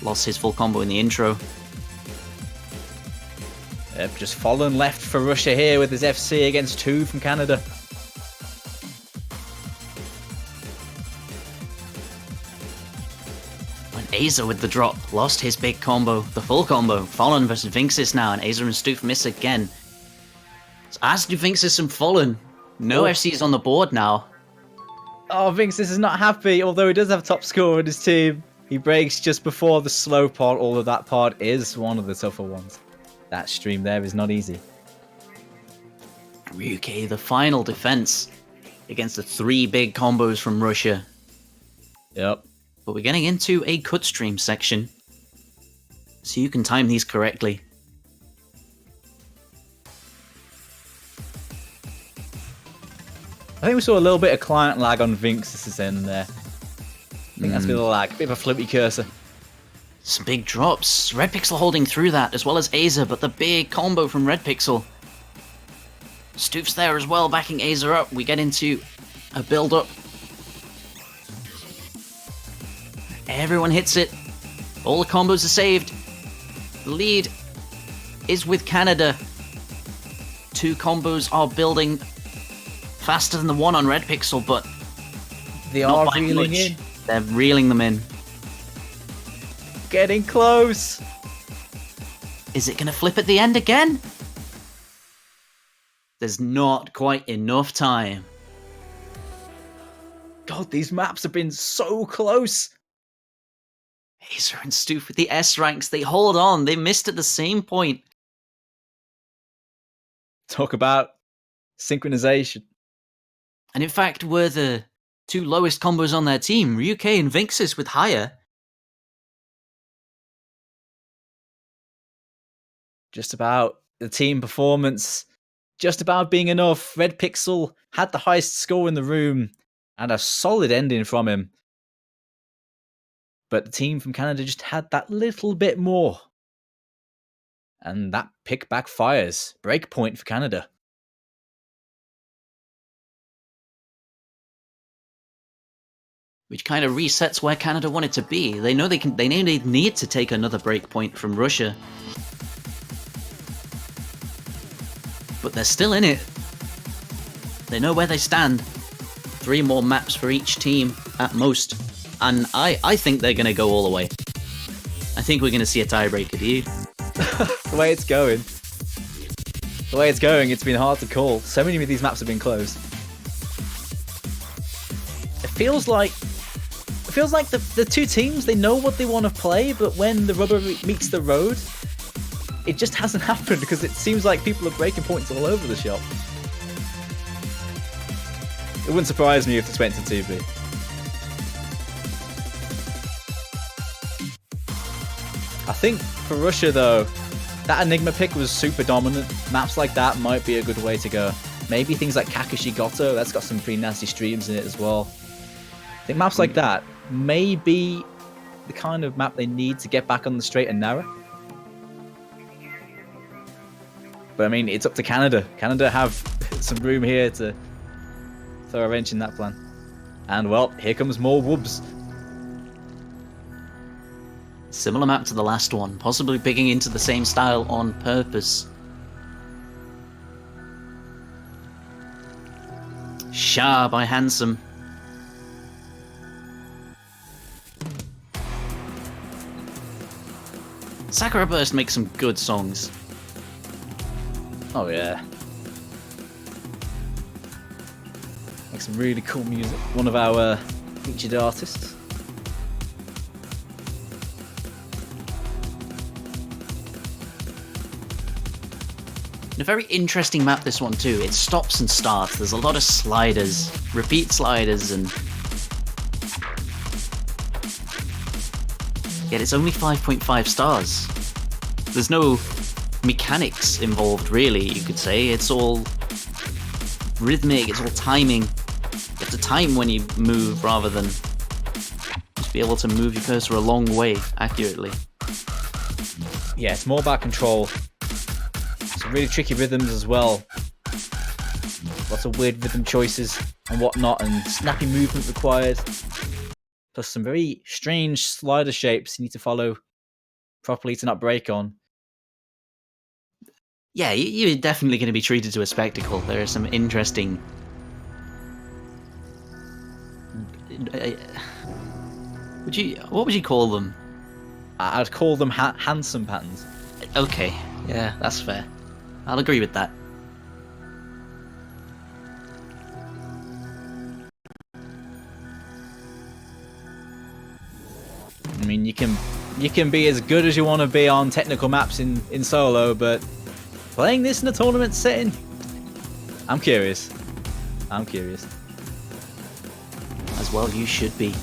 Lost his full combo in the intro.
Just fallen left for Russia here with his FC against 2 from Canada.
When Aza with the drop, lost his big combo, the full combo. Fallen versus Vinxis now, and Aza and Stoof miss again. So as do Vinxis and Fallen. No FCs on the board now.
Oh, Vinxis is not happy, although he does have top score in his team. He breaks just before the slow part, although that part is one of the tougher ones. That stream there is not easy.
Ryuke, the final defense against the 3 big combos from Russia.
Yep.
But we're getting into a cut stream section, so you can time these correctly.
I think we saw a little bit of client lag on Vinx's end there. I think that's a bit of a lag, a bit of a flippy cursor.
Some big drops. Red Pixel holding through that, as well as Aza, but the big combo from Red Pixel. Stoof's there as well, backing Aza up. We get into a build-up. Everyone hits it. All the combos are saved. The lead is with Canada. 2 combos are building faster than the one on Red Pixel, but
They
not
are
by
reeling
much.
in.
They're reeling them in.
Getting close.
Is it going to flip at the end again? There's not quite enough time.
God, these maps have been so close.
Acer and Stoof with the S ranks, they hold on. They missed at the same point.
Talk about synchronization.
And in fact, were the 2 lowest combos on their team, Ryuke and Vinxis with higher.
Just about the team performance. Just about being enough. Red Pixel had the highest score in the room and a solid ending from him. But the team from Canada just had that little bit more. And that pick backfires. Breakpoint for Canada.
Which kind of resets where Canada wanted to be. They know they need to take another breakpoint from Russia. But they're still in it. They know where they stand. 3 more maps for each team at most. And I think they're going to go all the way. I think we're going to see a tiebreaker, do you?
The way it's going. The way it's going, it's been hard to call. So many of these maps have been close. It feels like the 2 teams, they know what they want to play, but when the rubber meets the road, it just hasn't happened because it seems like people are breaking points all over the shop. It wouldn't surprise me if this went to 2B. I think for Russia though, that Enigma pick was super dominant. Maps like that might be a good way to go. Maybe things like Kakashi Goto, that's got some pretty nasty streams in it as well. I think maps like that may be the kind of map they need to get back on the straight and narrow. But I mean, it's up to Canada. Canada have some room here to throw a wrench in that plan. And well, here comes more whoobs.
Similar map to the last one, possibly picking into the same style on purpose. Shah by Handsome. Sakura Burst makes some good songs.
Oh yeah. Makes some really cool music. One of our featured artists.
And a very interesting map, this one too. It stops and starts. There's a lot of sliders, repeat sliders, and yet it's only 5.5 stars. There's no mechanics involved, really, you could say. It's all rhythmic, it's all timing. You have to time when you move rather than just be able to move your cursor a long way accurately.
Yeah, it's more about control. Some really tricky rhythms as well. Lots of weird rhythm choices and whatnot, and snappy movement required. Plus some very strange slider shapes you need to follow properly to not break on.
Yeah, you're definitely going to be treated to a spectacle. There are some interesting... what would you call them?
I'd call them handsome patterns.
Okay, yeah, that's fair. I'll agree with that.
I mean, you can be as good as you want to be on technical maps in solo, but playing this in a tournament setting, I'm curious. I'm curious.
As well, you should be.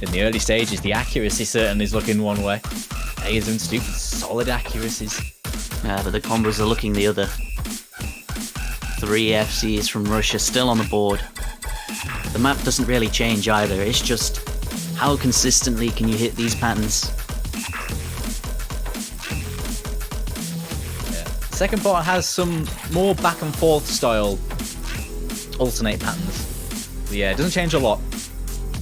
In the early stages, the accuracy certainly is looking one way. Azer and Stupid, solid accuracies.
Yeah, but the combos are looking the other. 3 FCs from Russia still on the board. The map doesn't really change either, it's just how consistently can you hit these patterns.
Yeah. The second part has some more back and forth style alternate patterns. But yeah, it doesn't change a lot.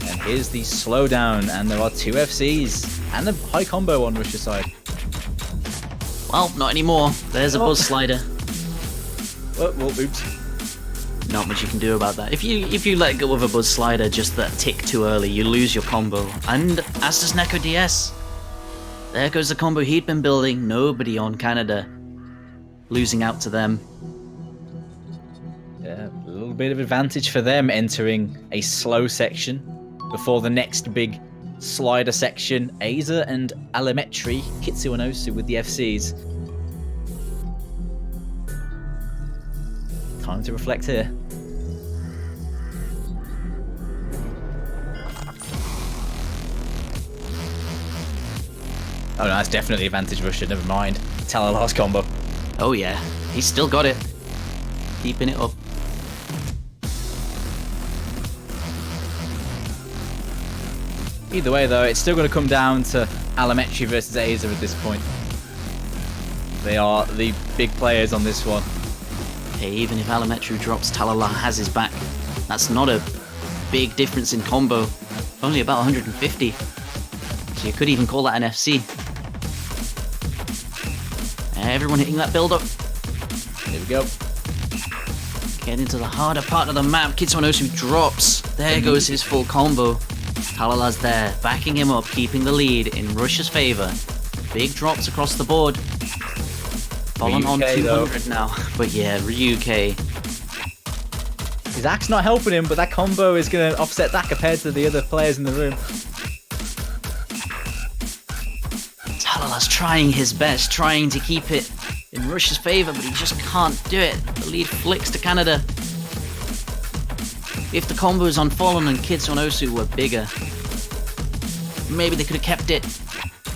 And here's the slowdown, and there are 2 FCs and a high combo on Russia's side.
Well, not anymore. There's a buzz slider.
Oops.
Not much you can do about that. If you let go of a buzz slider just that tick too early, you lose your combo. And as does Neko DS. There goes the combo he'd been building. Nobody on Canada. Losing out to them.
Yeah, a little bit of advantage for them entering a slow section before the next big slider section. Azer and Alimetri, Kitsu and Osu with the FCs. Time to reflect here. Oh no, that's definitely advantage Russia, never mind. Talalar's combo.
Oh yeah, he's still got it. Keeping it up.
Either way though, it's still going to come down to Alimetri versus Azer at this point. They are the big players on this one.
Hey, even if Alimetri drops, Talalar has his back. That's not a big difference in combo. Only about 150. So you could even call that an FC. Everyone hitting that build up.
Here we go.
Getting into the harder part of the map. Kitsunosu drops. There goes his full combo. Talalar's there, backing him up, keeping the lead in Russia's favour. Big drops across the board. Fallen on 200 though. Now. But yeah, Ryuk.
His axe not helping him, but that combo is going to offset that compared to the other players in the room.
Talalar's trying his best, trying to keep it in Russia's favour, but he just can't do it. The lead flicks to Canada. If the combos on Fallen and Kitsunosu were bigger, maybe they could have kept it.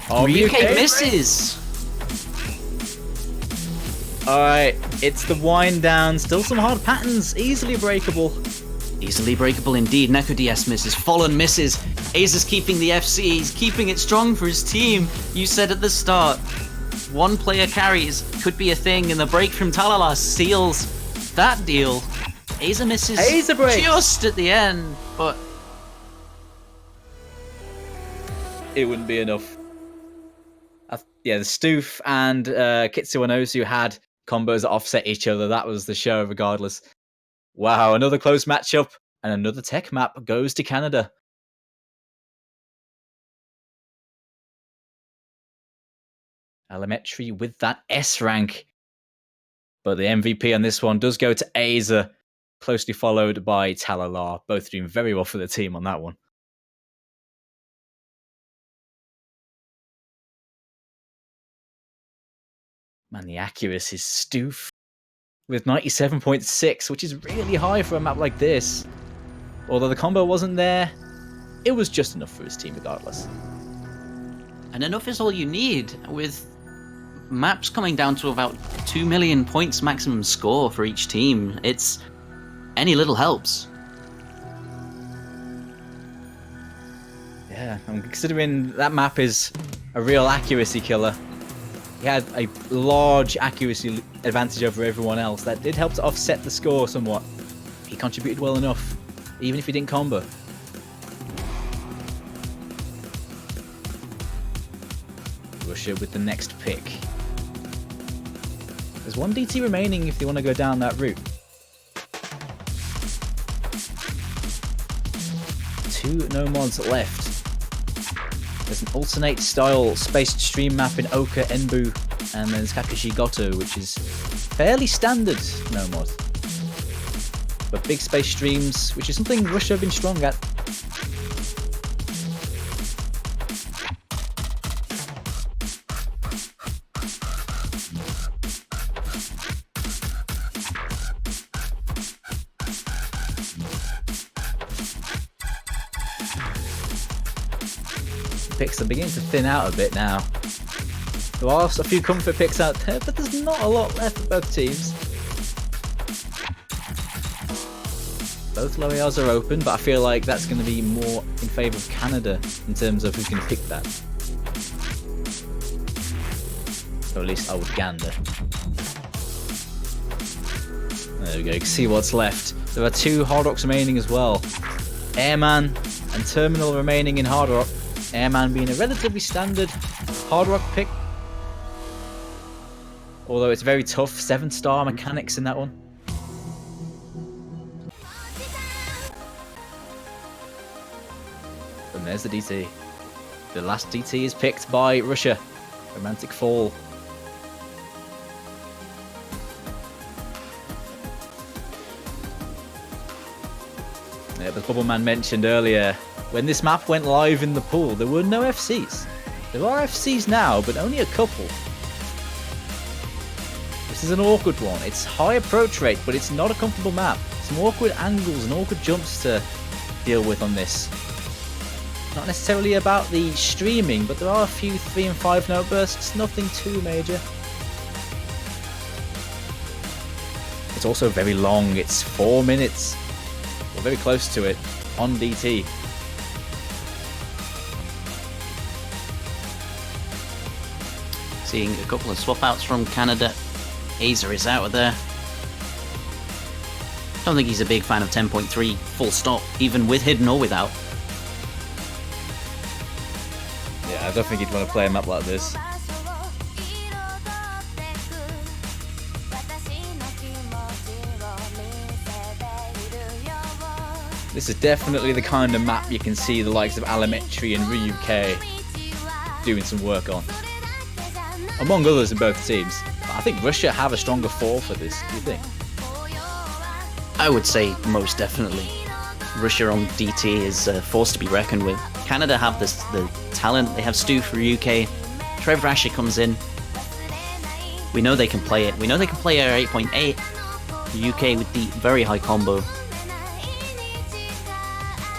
Oh,
Ryuk misses!
Alright, it's the wind down. Still some hard patterns, easily breakable.
Easily breakable indeed. Neko DS misses. Fallen misses. Azer's keeping the FC. He's keeping it strong for his team. You said at the start, one player carries. Could be a thing, and the break from Talalar seals that deal. Azer misses just at the end, but
it wouldn't be enough. Yeah, the Stoof and Kitsu and Osu had combos that offset each other. That was the show regardless. Wow, another close matchup, and another tech map goes to Canada. Alimetri with that S rank. But the MVP on this one does go to Azer, closely followed by Talalar. Both doing very well for the team on that one. Man, the accuracy is Stoof with 97.6, which is really high for a map like this. Although the combo wasn't there, it was just enough for his team regardless.
And enough is all you need, with maps coming down to about 2 million points maximum score for each team. It's any little helps.
Yeah, Yeah, and considering that map is a real accuracy killer, he had a large accuracy advantage over everyone else. That did help to offset the score somewhat. He contributed well enough, even if he didn't combo. Russia with the next pick. There's one DT remaining if they want to go down that route. 2 no mods left. There's an alternate style spaced stream map in Oka, Enbu, and there's Kakashi Goto, which is fairly standard no mod. But big space streams, which is something Russia have been strong at. Picks are beginning to thin out a bit now. There are a few comfort picks out there, but there's not a lot left for both teams. Both low ARs are open, but I feel like that's going to be more in favour of Canada in terms of who's going to pick that. Or at least I would gander. There we go, you can see what's left. There are 2 Hard Rocks remaining as well. Airman and Terminal remaining in Hard Rock. Airman being a relatively standard Hard Rock pick. Although it's very tough, 7-star mechanics in that one. And there's the DT. The last DT is picked by Russia. Romantic Fall. Yeah, the Bubble Man mentioned earlier, when this map went live in the pool, there were no FCs. There are FCs now, but only a couple. This is an awkward one. It's high approach rate, but it's not a comfortable map. Some awkward angles and awkward jumps to deal with on this. Not necessarily about the streaming, but there are a few 3 and 5 note bursts, nothing too major. It's also very long, it's 4 minutes. We're very close to it on DT.
Seeing a couple of swap outs from Canada. Azer is out of there. Don't think he's a big fan of 10.3 full stop, even with hidden or without.
Yeah, I don't think he'd want to play a map like this. This is definitely the kind of map you can see the likes of Alametri and Ryuk doing some work on. Among others in both teams. But I think Russia have a stronger 4 for this, do you think?
I would say most definitely. Russia on DT is a force to be reckoned with. Canada have the talent, they have Stu for UK. Trevor Asher comes in. We know they can play it. We know they can play our 8.8. UK with the very high combo.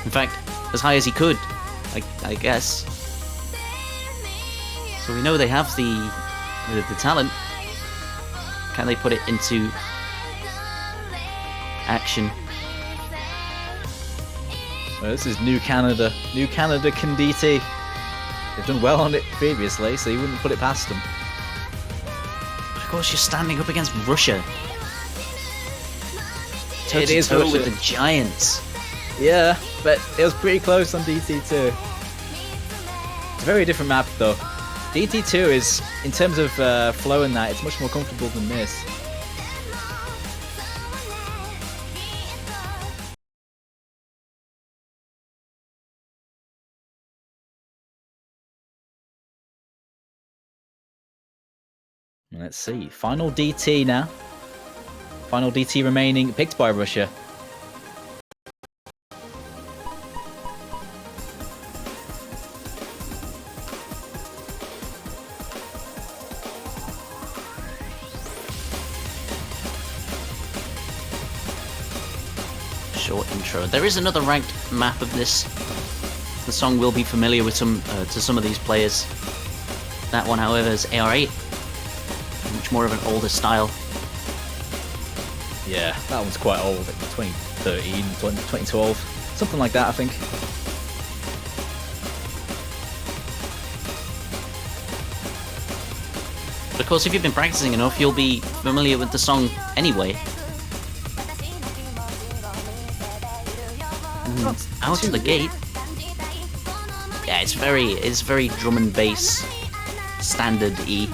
In fact, as high as he could, I guess. So we know they have the talent. Can they put it into action?
Well, this is New Canada. New Canada can DT. They've done well on it previously, so you wouldn't put it past them.
Of course, you're standing up against Russia.
It is
toe
Russia
with the giants.
Yeah, but it was pretty close on DT2. It's a very different map though. DT2 is, in terms of flow and that, it's much more comfortable than this. Let's see, final DT now. Final DT remaining, picked by Russia.
Short intro. There is another ranked map of this. The song will be familiar with to some of these players. That one, however, is AR8. Much more of an older style.
Yeah, that one's quite old, like 2013, 2012, something like that, I think.
course, if you've been practicing enough, you'll be familiar with the song anyway. Out of the gate. Yeah, it's very drum and bass, standard E.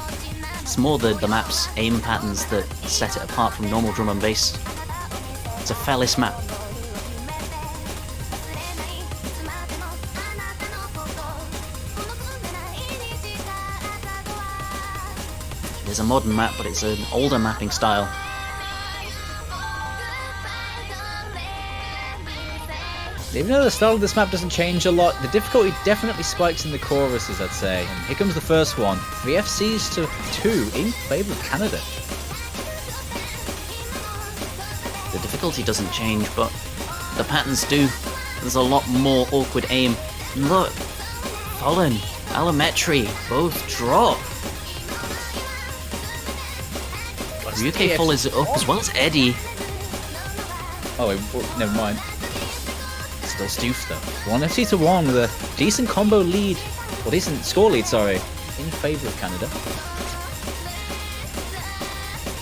It's more the map's aim patterns that set it apart from normal drum and bass. It's a Fellis map. There's a modern map, but it's an older mapping style.
Even though the style of this map doesn't change a lot, the difficulty definitely spikes in the choruses, I'd say. And here comes the first one. 3 FCs to 2 in favour of Canada.
The difficulty doesn't change, but the patterns do. There's a lot more awkward aim. Look! Fallen, Allometry, both drop. UK follows it up as well as Eddie.
Oh, wait, never mind. Still Stoof though. 1 FC to 1 with a decent combo lead, or decent score lead, sorry, in favour of Canada.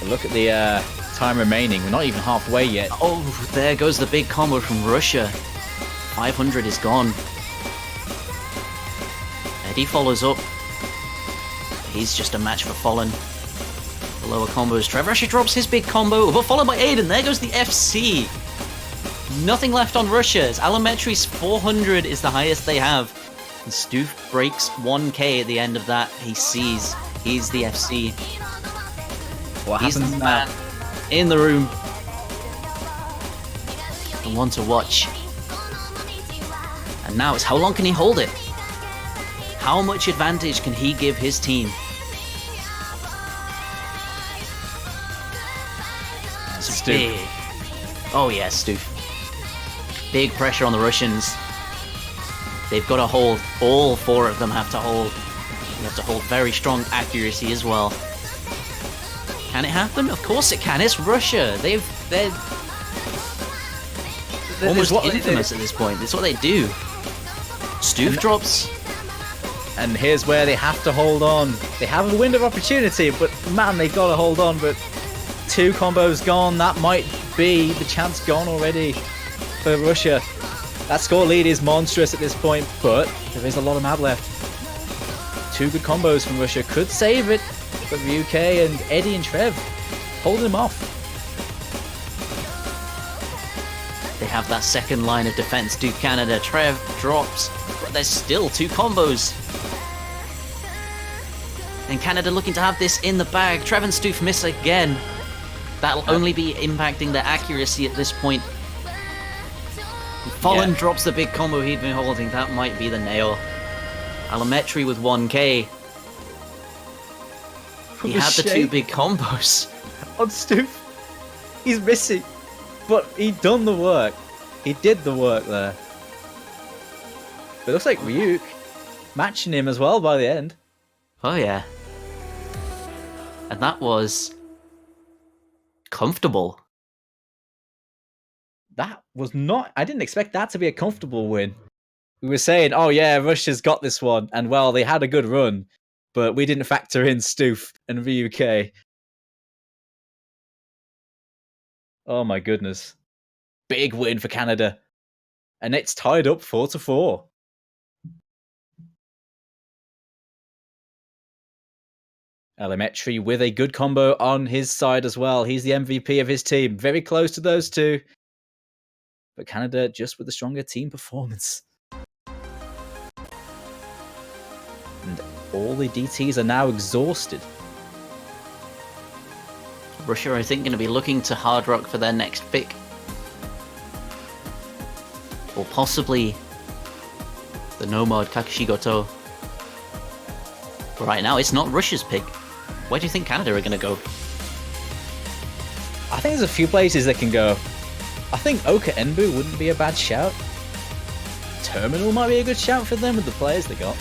But look at the time remaining. We're not even halfway yet.
Oh, there goes the big combo from Russia. 500 is gone. Eddie follows up. He's just a match for Fallen. The lower combos. Trevor actually drops his big combo, but followed by Aiden. There goes the FC. Nothing left on Russia's. Allometry's 400 is the highest they have. And Stoof breaks 1k at the end of that. He sees. He's the FC.
What
He's
happens
the
now?
man in the room. The one to watch. And now it's how long can he hold it? How much advantage can he give his team? It's big. Oh yeah, Stoof. Big pressure on the Russians. They've got to hold. All 4 of them have to hold. You have to hold very strong accuracy as well. Can it happen? Of course it can. It's Russia. They're almost infamous at this point. That's what they do. Stoof drops.
And here's where they have to hold on. They have a window of opportunity, but man, they've got to hold on. But 2 combos gone. That might be the chance gone already for Russia. That score lead is monstrous at this point, but there is a lot of map left. 2 good combos from Russia could save it, but the UK and Eddie and Trev holding them off.
They have that second line of defense to Canada. Trev drops, but there's still 2 combos. And Canada looking to have this in the bag. Trev and Stoof miss again. That'll only be impacting their accuracy at this point. Fallen drops the big combo he'd been holding. That might be the nail. Allometry with 1k. He had the 2 big combos.
On Stoof, he's missing, but he done the work. He did the work there. But it looks like Ryuk matching him as well by the end.
Oh yeah. And that was comfortable.
That was not... I didn't expect that to be a comfortable win. We were saying, oh yeah, Russia's got this one, and well, they had a good run, but we didn't factor in Stoof and the UK. Oh my goodness. Big win for Canada. And it's tied up 4-4. Allometry with a good combo on his side as well. He's the MVP of his team. Very close to those 2. But Canada just with a stronger team performance. And all the DTs are now exhausted.
Russia, I think, going to be looking to Hard Rock for their next pick. Or possibly the Nomad Kakishigoto. But right now, it's not Russia's pick. Where do you think Canada are going to go?
I think there's a few places they can go. I think Oka Enbu wouldn't be a bad shout. Terminal might be a good shout for them with the players they got.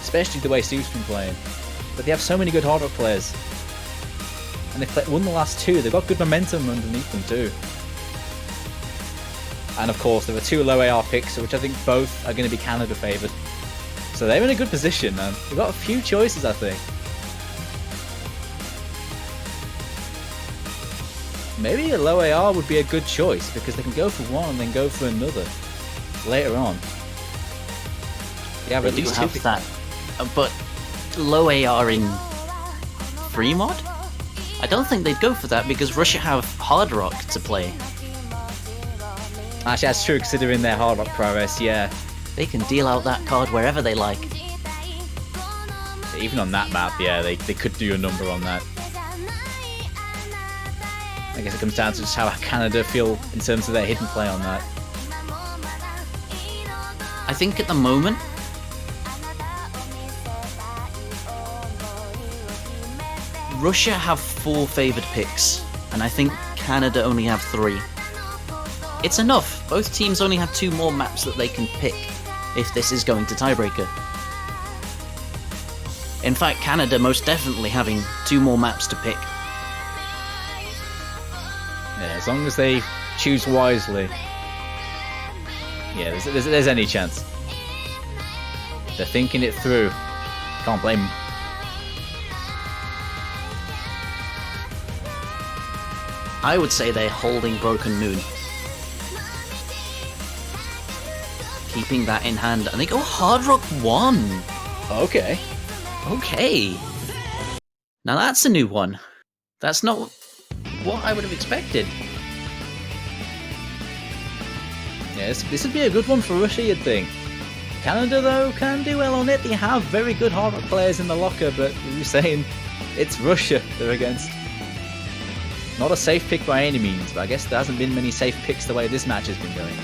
Especially the way Steve's been playing. But they have so many good Hard Rock players. And they've won the last 2. They've got good momentum underneath them too. And of course, there were 2 low AR picks, which I think both are going to be Canada favoured. So they're in a good position, man. They've got a few choices, I think. maybe a low AR would be a good choice because they can go for one and then go for another later on. Yeah, but
They
at
do
least
have
two.
that. But low AR in free mod? I don't think they'd go for that because Russia have Hard Rock to play.
Actually, that's true considering their hard rock prowess. Yeah,
They can deal out that card wherever they like.
even on that map, yeah, they could do a number on that. I guess it comes down to just how Canada feel in terms of their hidden play on that.
I think at the moment, Russia have 4 favoured picks, and I think Canada only have 3. It's enough. Both teams only have 2 more maps that they can pick if this is going to tiebreaker. In fact, Canada most definitely having 2 more maps to pick.
Yeah, as long as they choose wisely. Yeah, there's any chance. They're thinking it through. Can't blame them.
I would say they're holding Broken Moon. Keeping that in hand, and they go Hard Rock 1!
Okay.
Okay. Now that's a new one. That's not what I would have expected.
Yeah, this would be a good one for Russia, you'd think. Canada, though, can do well on it. They have very good hard rock players in the locker, but you're saying it's Russia they're against. Not a safe pick by any means, but I guess there hasn't been many safe picks the way this match has been going.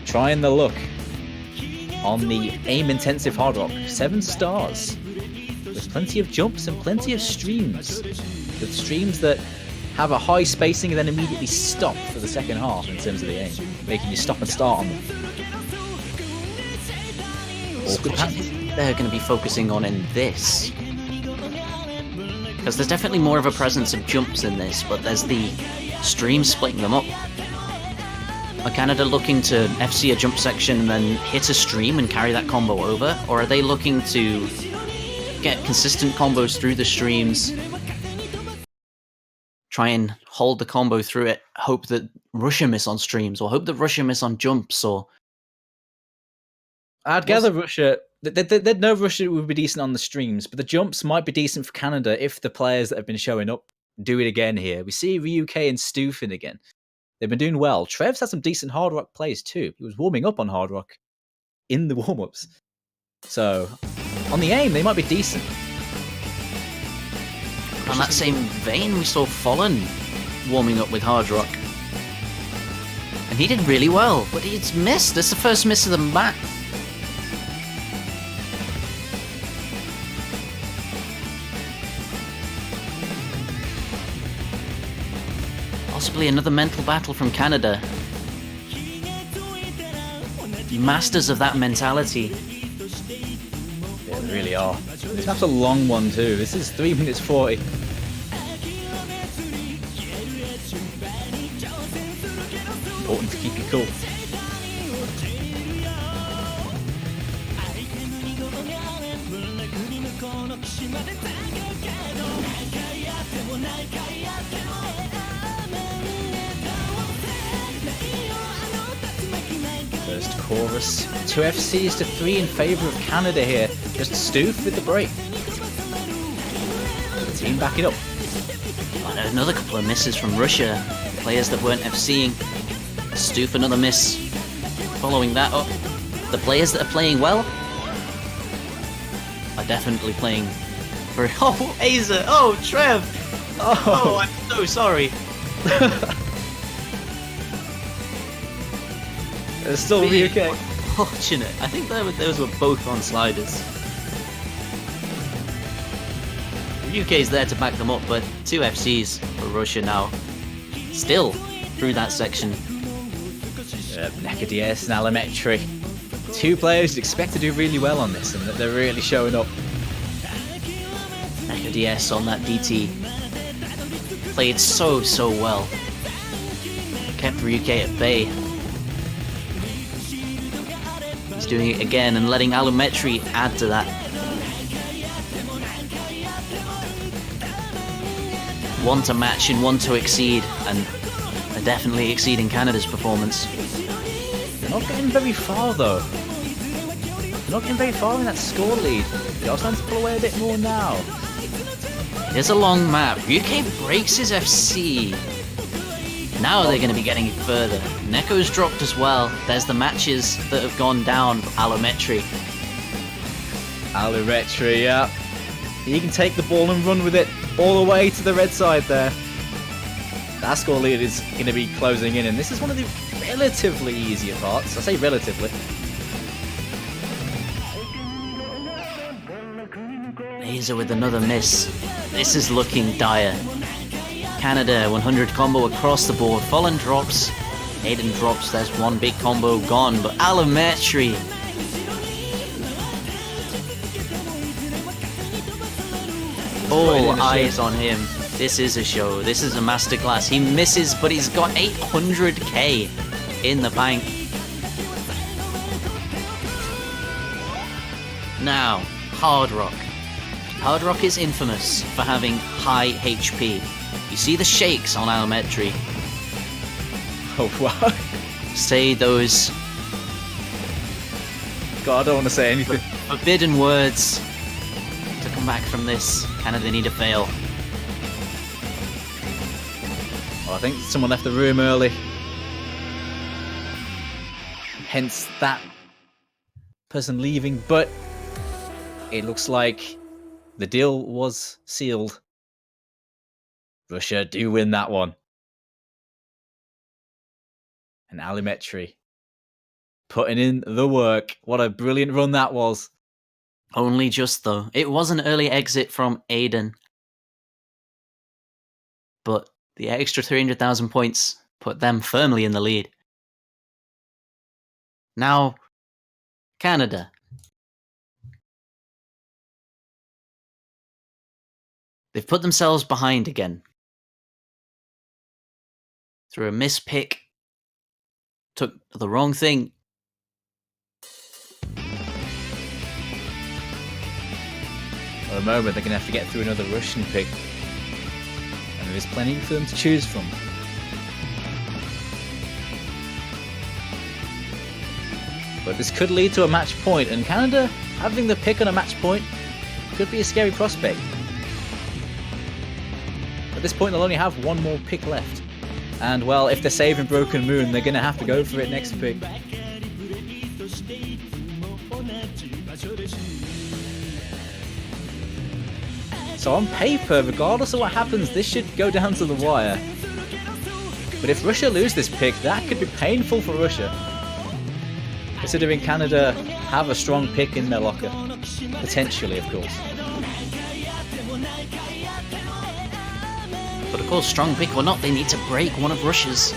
Trying the look on the aim-intensive hard rock. 7 stars. With plenty of jumps and plenty of streams. With streams that have a high spacing and then immediately stop for the second half in terms of the aim, making you stop and start on them. All good hands.
They're going to be focusing on in this. Because there's definitely more of a presence of jumps in this, but there's the streams splitting them up. Are Canada looking to FC a jump section and then hit a stream and carry that combo over? Or are they looking to get consistent combos through the streams, try and hold the combo through it, hope that Russia miss on streams, or hope that Russia miss on jumps, or...
I'd gather Russia... They'd know Russia would be decent on the streams, but the jumps might be decent for Canada if the players that have been showing up do it again here. We see UK and Stufin again. They've been doing well. Trev's had some decent hard rock plays too. He was warming up on hard rock in the warm-ups. So, on the aim, they might be decent.
On that same vein, we saw Fallen warming up with hard rock. And he did really well, but he's missed. That's the first miss of the match. Possibly another mental battle from Canada. Masters of that mentality.
Yeah, they really are. This map's a long one too. This is 3 minutes 40. Important to keep you cool. First chorus. 2 FCs to 3 in favour of Canada here. Just Stoof with the break. The team backing up.
Oh, another couple of misses from Russia. Players that weren't FCing. Stoof another miss. Following that up. The players that are playing well are definitely playing very... Oh, Aza! Oh, Trev! Oh, I'm so sorry.
It's still be okay.
Fortunate. I think those were both on sliders. The UK's there to back them up, but 2 FCs for Russia now. Still through that section.
Decisive and Alimetry. 2 players you'd expect to do really well on this, and that they're really showing up.
DS on that DT. Played so well. Kept the UK at bay. He's doing it again and letting Alumetri add to that. one to match and one to exceed, and they're definitely exceeding Canada's performance.
They're not getting very far though. They're not getting very far in that score lead. They are starting to pull away a bit more now.
There's a long map. UK breaks his FC. Now they're going to be getting further. Neko's dropped as well. There's the matches that have gone down for Allometry.
Allometry, yeah. He can take the ball and run with it all the way to the red side there. That score lead is going to be closing in, and this is one of the relatively easier parts. I say relatively.
Laser with another miss. This is looking dire. Canada 100 combo across the board. Fallen drops. Aiden drops. There's one big combo gone, but Allometry. All eyes on him. This is a show. This is a masterclass. He misses, but he's got 800k in the bank. Now, Hard Rock. Hard Rock is infamous for having high HP. You see the shakes on Allometry.
Oh, wow.
Say those
God, I don't want to say anything.
forbidden words to come back from this. Canada need to fail.
Well, I think someone left the room early. Hence that person leaving, but it looks like the deal was sealed. Russia do win that one. And Allometry putting in the work. What a brilliant run that was.
Only just though. It was an early exit from Aiden. But the extra 300,000 points put them firmly in the lead. Now, Canada. They've put themselves behind again. Through a mispick. Took the wrong thing.
At the moment, they're going to have to get through another Russian pick. And there's plenty for them to choose from. But this could lead to a match point, and Canada having the pick on a match point could be a scary prospect. At this point, they'll only have one more pick left. And, well, if they're saving Broken Moon, they're going to have to go for it next pick. So on paper, regardless of what happens, this should go down to the wire. But if Russia lose this pick, that could be painful for Russia. Considering Canada have a strong pick in their locker. Potentially, of course.
But of course, strong pick or not, they need to break one of Russia's.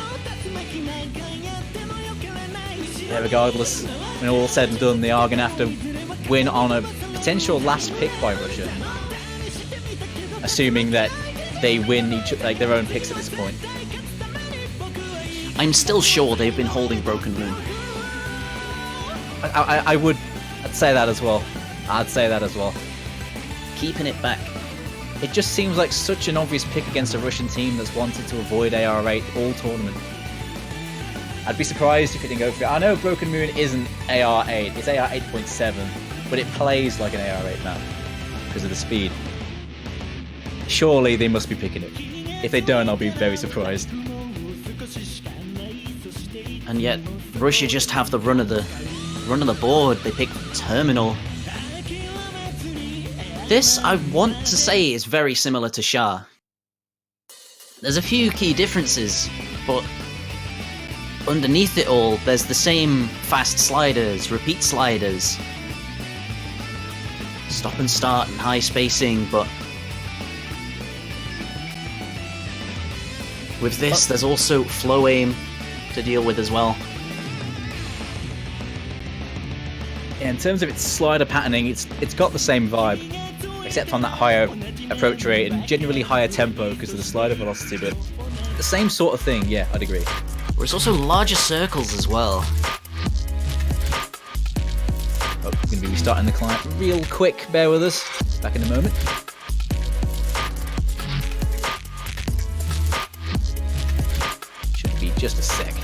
Yeah, regardless, when all said and done, they are going to have to win on a potential last pick by Russia. Assuming that they win their own picks at this point.
I'm still sure they've been holding Broken Moon.
I'd say that as well. I'd say that as well.
Keeping it back.
It just seems like such an obvious pick against a Russian team that's wanted to avoid AR8 all tournament. I'd be surprised if it didn't go for it. I know Broken Moon isn't AR8, it's AR 8.7, but it plays like an AR8 map because of the speed. Surely they must be picking it. If they don't, I'll be very surprised.
And yet, Russia just have the run of the board. They pick Terminal. This, I want to say, is very similar to Shah. There's a few key differences, but underneath it all, there's the same fast sliders, repeat sliders, stop and start and high spacing, but with this, there's also flow aim to deal with as well.
Yeah, in terms of its slider patterning, it's got the same vibe, except on that higher approach rate and generally higher tempo because of the slider velocity, but the same sort of thing, yeah, I'd agree.
There's also larger circles as well.
Oh, we're going to be restarting the client real quick, bear with us. Back in a moment. just a sec.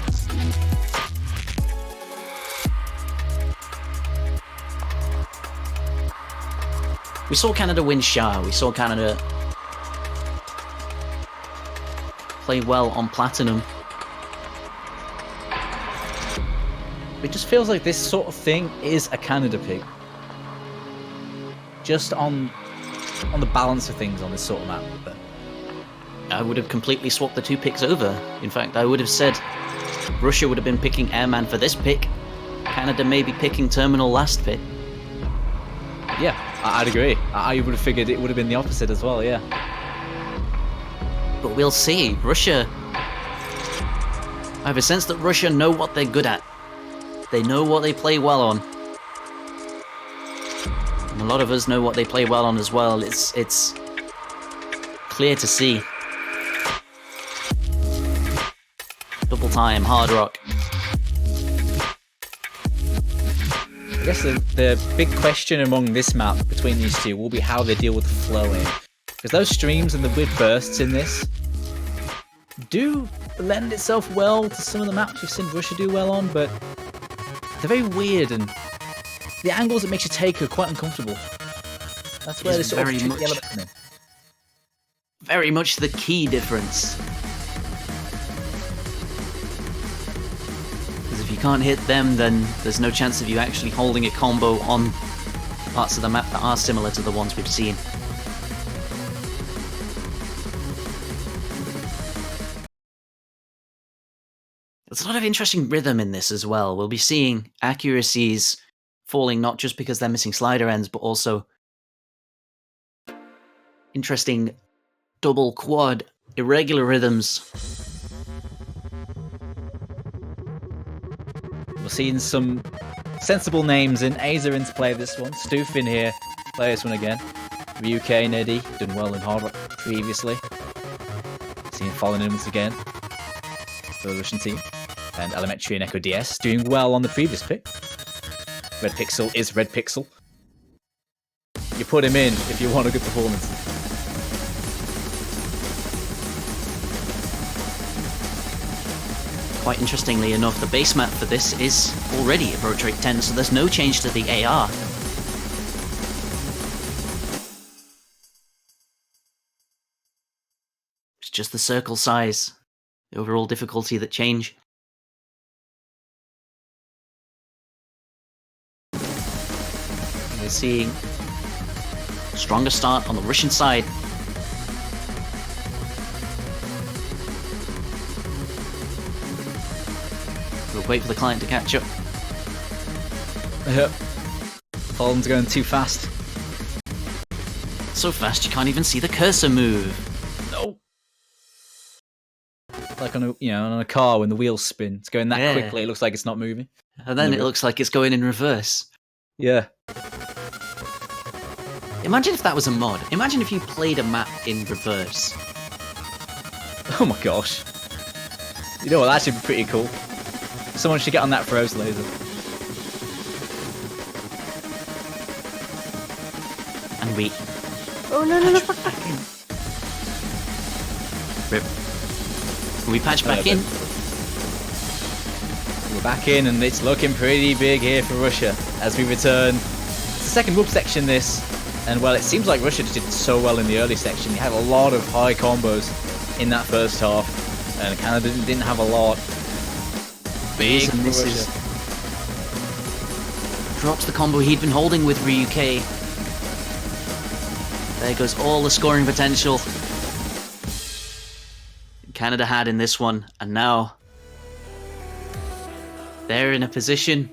We saw Canada win Shah. We saw Canada play well on Platinum.
It just feels like this sort of thing is a Canada pick. Just on the balance of things on this sort of map. But
I would have completely swapped the two picks over. In fact, I would have said Russia would have been picking Airman for this pick. Canada may be picking Terminal last pick.
yeah, I'd agree. I would have figured it would have been the opposite as well, yeah.
But we'll see. Russia... I have a sense that Russia know what they're good at. They know what they play well on. And a lot of us know what they play well on as well. It's clear to see. Double time, hard rock.
I guess the big question among this map between these two will be how they deal with the flowing. Because those streams and the weird bursts in this do lend itself well to some of the maps we've seen Russia do well on, but they're very weird and the angles it makes you take are quite uncomfortable. That's where this sort of tricky element comes in.
Very much the key difference. Because if you can't hit them, then there's no chance of you actually holding a combo on parts of the map that are similar to the ones we've seen. There's a lot of interesting rhythm in this as well. We'll be seeing accuracies falling not just because they're missing slider ends, but also interesting double, quad, irregular rhythms.
We're seeing some sensible names in Aza into play this one. Stoof in here, play this one again. UK Neddy, done well in hard rock previously. Seeing falling in once again for the Russian team. And Elementary and Echo DS doing well on the previous pick. Red Pixel is Red Pixel. You put him in if you want a good performance.
Quite interestingly enough, the base map for this is already approach rate 10, so there's no change to the AR. It's just the circle size, the overall difficulty that change. We're seeing a stronger start on the Russian side. We'll wait for the client to catch up.
Yep. Holland's going too fast.
So fast you can't even see the cursor move.
No. Like on a car when the wheels spin. It's going that quickly. It looks like it's not moving.
And then it looks like it's going in reverse.
Yeah.
Imagine if that was a mod. Imagine if you played a map in reverse.
Oh my gosh. You know what? That should be pretty cool. Someone should get on that froze laser.
And we... Oh no. Back in. Rip. We patch back in.
We're back in and it's looking pretty big here for Russia as we return. It's the second whoop section this. And well, it seems like Russia just did so well in the early section. You had a lot of high combos in that first half. And Canada didn't have a lot. Big
misses. Drops the combo he'd been holding with Ryuke. There goes all the scoring potential Canada had in this one, and now they're in a position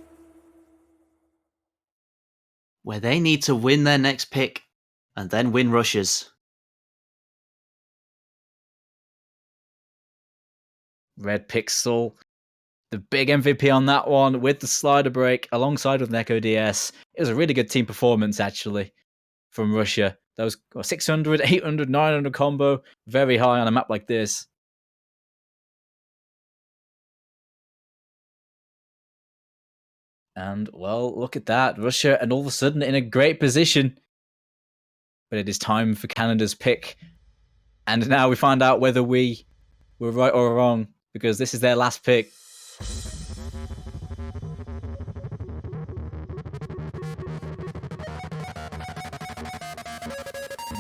where they need to win their next pick and then win Russia's.
Red Pixel, the big MVP on that one with the slider break alongside with Neko DS. It was a really good team performance actually from Russia. That was 600, 800, 900 combo, very high on a map like this. And well, look at that. Russia and all of a sudden in a great position. But it is time for Canada's pick. And now we find out whether we were right or wrong. because this is their last pick.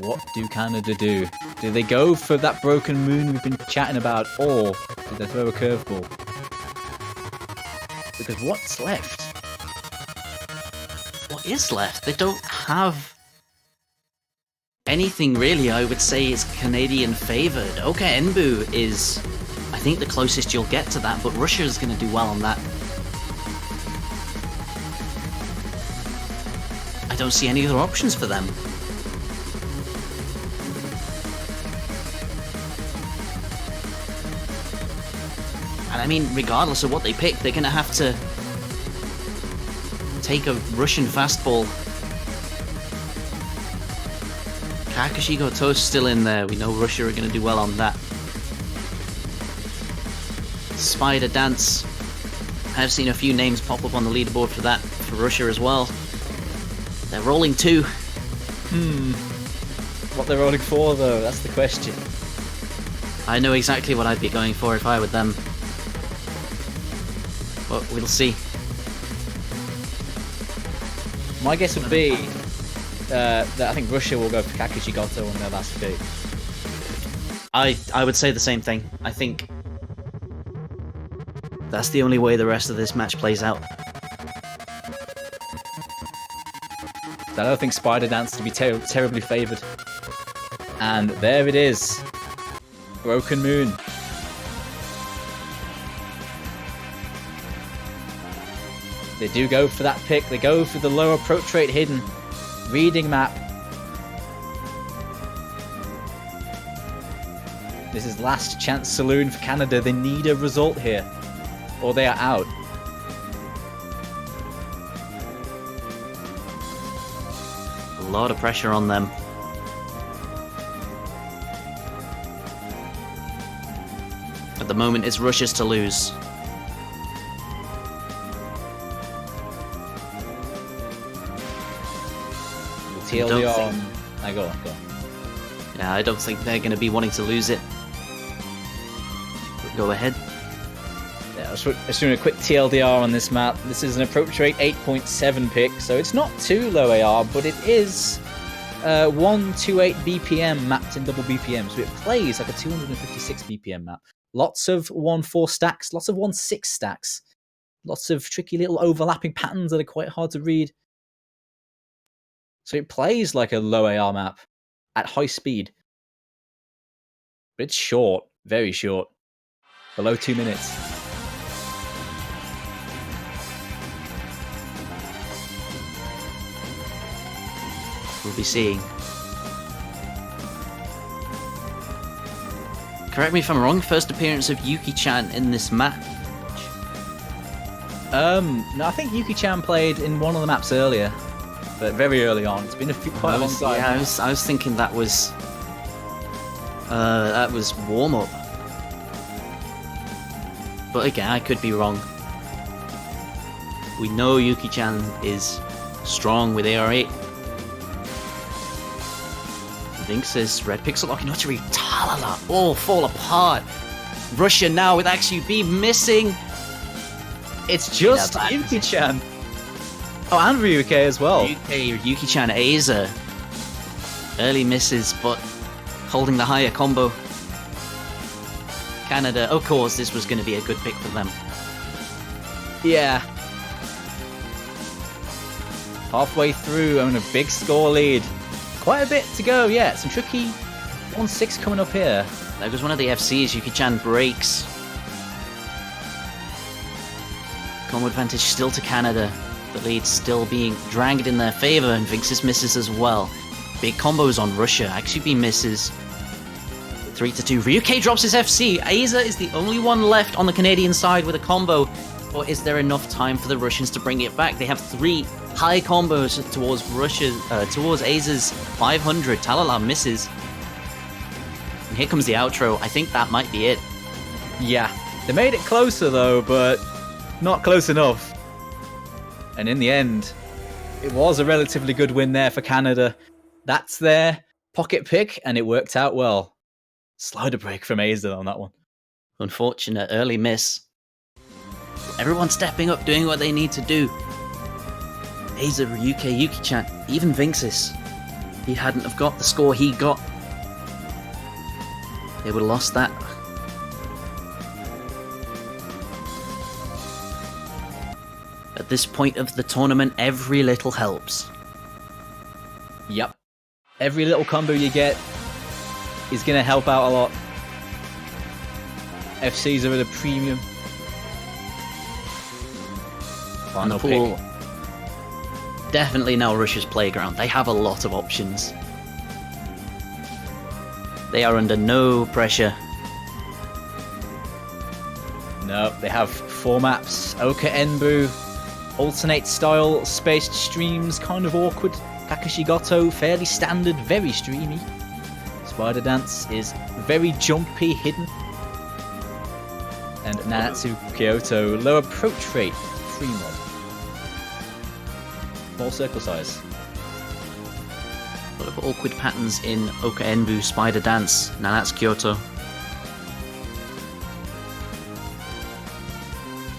What do Canada do? Do they go for that broken moon we've been chatting about, or do they throw a curveball? Because what's left?
What is left? They don't have anything really, I would say, is Canadian favoured. Okay, Enbu is, I think, the closest you'll get to that, but Russia is going to do well on that. I don't see any other options for them. And I mean, regardless of what they pick, they're going to have to take a Russian fastball. Kakashigo Toast still in there. We know Russia are going to do well on that. Spider Dance. I've seen a few names pop up on the leaderboard for that, for Russia as well. They're rolling 2.
What they're rolling for, though, that's the question.
I know exactly what I'd be going for if I were them. But we'll see.
My guess would be that I think Russia will go for Kakashigoto on their last pick.
I would say the same thing. I think that's the only way the rest of this match plays out.
I don't think Spider Dance to be terribly favoured. And there it is. Broken Moon. They do go for that pick. They go for the lower approach rate hidden. Reading map. This is last chance saloon for Canada. They need a result here, or they are out.
A lot of pressure on them. At the moment, it's Russia's to lose.
TLDR on. Go on.
Yeah, I don't think they're going to be wanting to lose it. Go ahead.
Yeah, I was doing a quick TLDR on this map. This is an approach rate 8.7 pick, so it's not too low AR, but it is 128 BPM mapped in double BPM, so it plays like a 256 BPM map. Lots of 1-4 stacks, lots of 1-6 stacks, lots of tricky little overlapping patterns that are quite hard to read. So it plays like a low AR map at high speed. But it's short, very short. Below 2 minutes.
We'll be seeing. Correct me if I'm wrong, first appearance of Yuki-chan in this match.
No, I think Yuki-chan played in one of the maps earlier. But very early on. It's been quite a long time.
Yeah, I was thinking that was Warmup. But again, I could be wrong. We know Yuki-chan is strong with AR8. Vinx's red pixel locking not to read Talala. Oh, fall apart. Russia now with XUB missing.
It's just Yuki-chan. Oh, and Ryuke as well.
Yuki-chan Aza. Early misses, but holding the higher combo. Canada, of course, this was going to be a good pick for them.
Yeah. Halfway through, on a big score lead. Quite a bit to go, yeah. Some tricky 1-6 coming up here.
There goes one of the FCs. Yuki-chan breaks. Combo advantage still to Canada. The lead still being dragged in their favour, and Vinxis misses as well. Big combos on Russia. XUB misses. 3-2. Ryuke drops his FC. Aza is the only one left on the Canadian side with a combo. Or is there enough time for the Russians to bring it back? They have 3 high combos towards towards Aza's 500. Talala misses. And here comes the outro. I think that might be it.
Yeah. They made it closer though, but not close enough. And in the end, it was a relatively good win there for Canada. That's their pocket pick, and it worked out well. Slider break from Aza on that one.
Unfortunate early miss. Everyone stepping up, doing what they need to do. Aza, Ryuke, Yuki-chan, even Vinxis. He hadn't have got the score he got. They would have lost that. At this point of the tournament, every little helps.
Yep. Every little combo you get is going to help out a lot. FCs are at a premium.
And the pool, definitely now Russia's playground. They have a lot of options. They are under no pressure.
No, they have 4 maps. Oka Enbu, alternate style, spaced streams, kind of awkward. Kakashi Goto, fairly standard, very streamy. Spider Dance is very jumpy, hidden. And Nanatsu Kyoto, low approach rate, free mod. Small circle size.
A lot of awkward patterns in Oka Enbu, Spider Dance, Nanatsu Kyoto.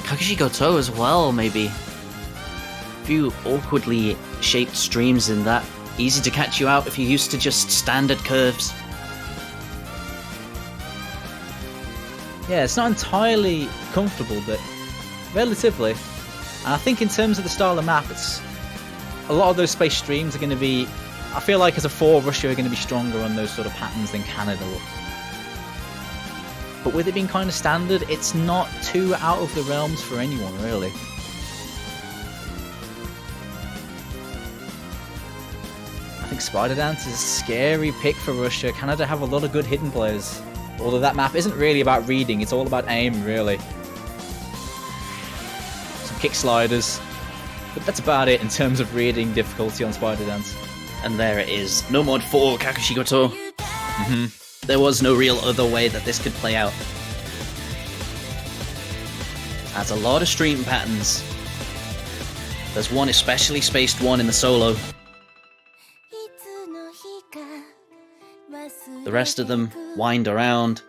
Kakashi Goto as well, maybe. A few awkwardly shaped streams in that. Easy to catch you out if you're used to just standard curves.
Yeah, it's not entirely comfortable, but relatively. And I think in terms of the style of map, it's a lot of those space streams are going to be, I feel like as a 4, Russia are going to be stronger on those sort of patterns than Canada will. But with it being kind of standard, it's not too out of the realms for anyone, really. I think Spider Dance is a scary pick for Russia. Canada have a lot of good hidden players. Although that map isn't really about reading, it's all about aim, really. Some kick sliders. But that's about it in terms of reading difficulty on Spider Dance.
And there it is. No mod for Kakashi Goto. There was no real other way that this could play out. Has a lot of stream patterns. There's one especially spaced one in the solo. The rest of them wind around.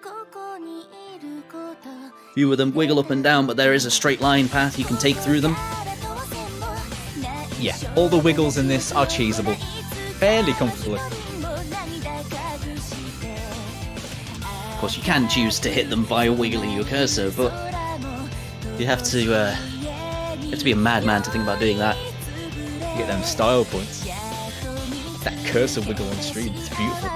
Few of them wiggle up and down, but there is a straight line path you can take through them.
Yeah, all the wiggles in this are cheesable. Fairly comfortably.
Of course, you can choose to hit them by wiggling your cursor, but you have to be a madman to think about doing that.
You get them style points. That cursor wiggle on stream, it's beautiful.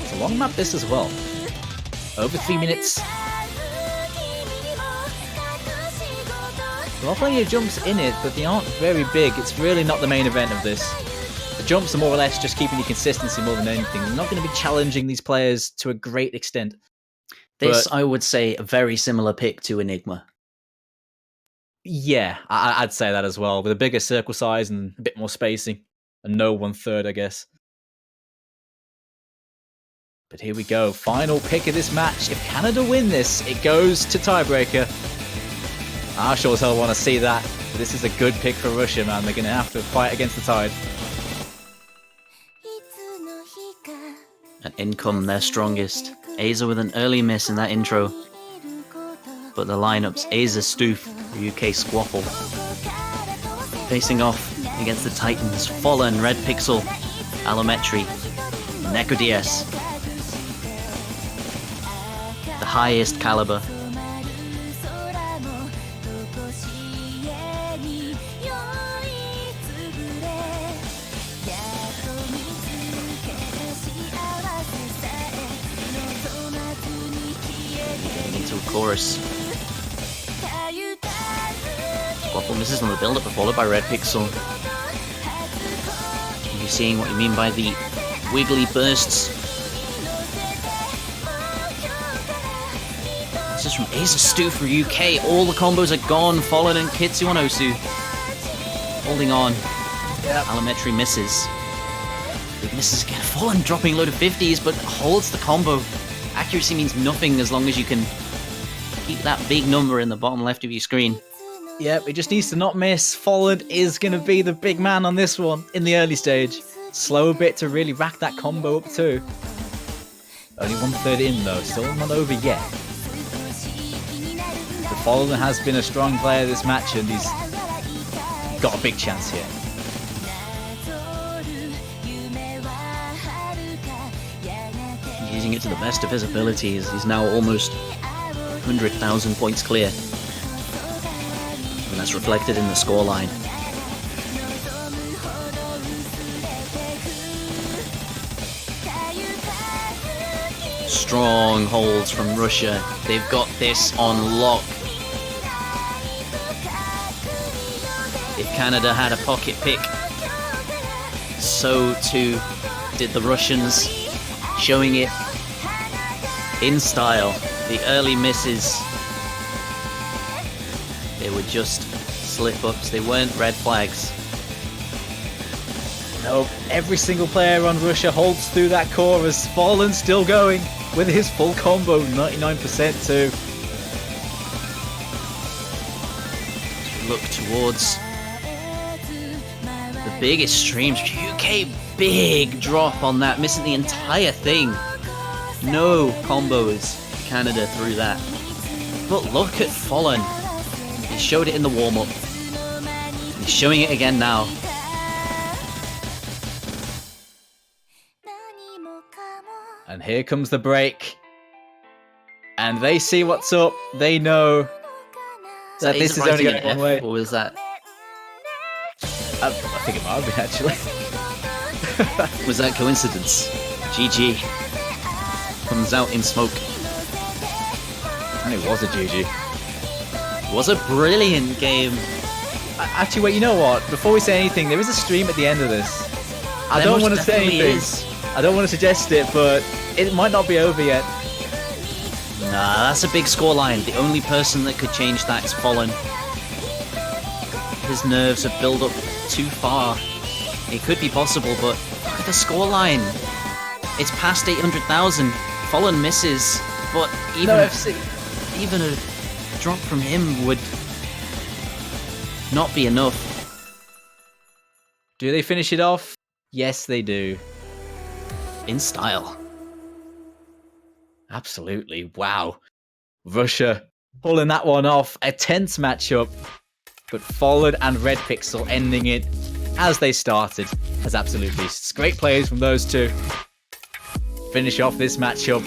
It's a long map this as well. Over 3 minutes. There are plenty of jumps in it, but they aren't very big. It's really not the main event of this. The jumps are more or less just keeping your consistency more than anything. You're not going to be challenging these players to a great extent.
This, I would say, a very similar pick to Enigma.
Yeah, I'd say that as well. With a bigger circle size and a bit more spacing. And no 1/3, I guess. But here we go. Final pick of this match. If Canada win this, it goes to tiebreaker. I sure as hell want to see that. This is a good pick for Russia, man. They're going to have to fight against the tide.
And in come their strongest. Aza with an early miss in that intro. But the lineups, Aza Stoof, UK Squaffle. Facing off against the Titans, Fallen, Red Pixel, Allometry, NecoDS. The highest caliber. Into a chorus. Squaffle misses on the build-up, but followed by Red Pixel. You're seeing what you mean by the wiggly bursts. This is from Aza Stu for UK. All the combos are gone. Fallen and Kitsuanosu holding on.
Yep.
Allometry misses. Big misses again. Fallen dropping a load of 50s, but holds the combo. Accuracy means nothing as long as you can keep that big number in the bottom left of your screen.
Yep, it just needs to not miss. Fallen is going to be the big man on this one in the early stage. Slow a bit to really rack that combo up too. Only 1/3 in though, still not over yet. The Fallen has been a strong player this match and he's got a big chance here.
Using it to the best of his abilities. He's now almost 100,000 points clear. And that's reflected in the scoreline. Strong holds from Russia. They've got this on lock. If Canada had a pocket pick, so too did the Russians, showing it in style. The early misses, they were just slip-ups, they weren't red flags.
No, every single player on Russia holds through that core as Fallen still going with his full combo, 99% too.
Look towards the biggest streams. UK, big drop on that, missing the entire thing. No combos. Canada through that. But look at Fallen. He showed it in the warm-up. He's showing it again now.
And here comes the break. And they see what's up. They know that this is only going one way.
Or was that?
I think it might have been, actually.
Was that coincidence? GG. Comes out in smoke.
And it was a GG.
It was a brilliant game.
Actually, wait, you know what? Before we say anything, there is a stream at the end of this. I don't want to say anything. I don't want to suggest it, but it might not be over yet.
Nah, that's a big scoreline. The only person that could change that is Fallen. His nerves have built up too far. It could be possible, but look at the scoreline. It's past 800,000. Fallen misses, but even a drop from him would not be enough.
Do they finish it off? Yes, they do.
In style.
Absolutely. Wow. Russia pulling that one off. A tense matchup. But Fallen and Red Pixel ending it as they started as absolute beasts. Great plays from those two. Finish off this matchup.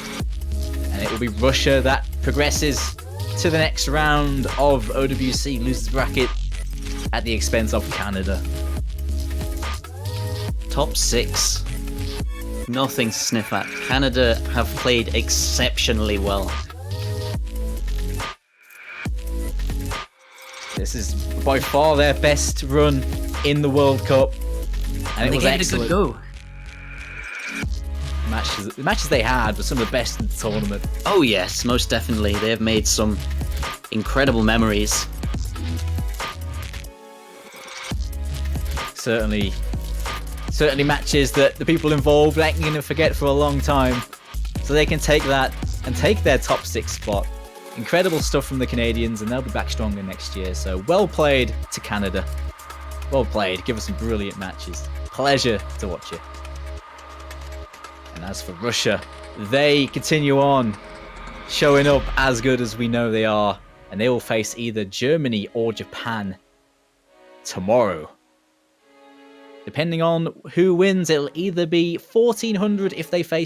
And it will be Russia that progresses to the next round of OWC losers bracket at the expense of Canada.
Top 6. Nothing to sniff at. Canada have played exceptionally well.
This is by far their best run in the World Cup. And it was excellent.
A good go.
The matches they had were some of the best in the tournament.
Oh yes, most definitely. They have made some incredible memories.
Certainly matches that the people involved ain't going to forget for a long time. So they can take that and take their top 6 spot. Incredible stuff from the Canadians, and they'll be back stronger next year. So well played to Canada. Well played. Give us some brilliant matches. Pleasure to watch it. And as for Russia, they continue on showing up as good as we know they are. And they will face either Germany or Japan tomorrow. Depending on who wins, it'll either be 1400 if they face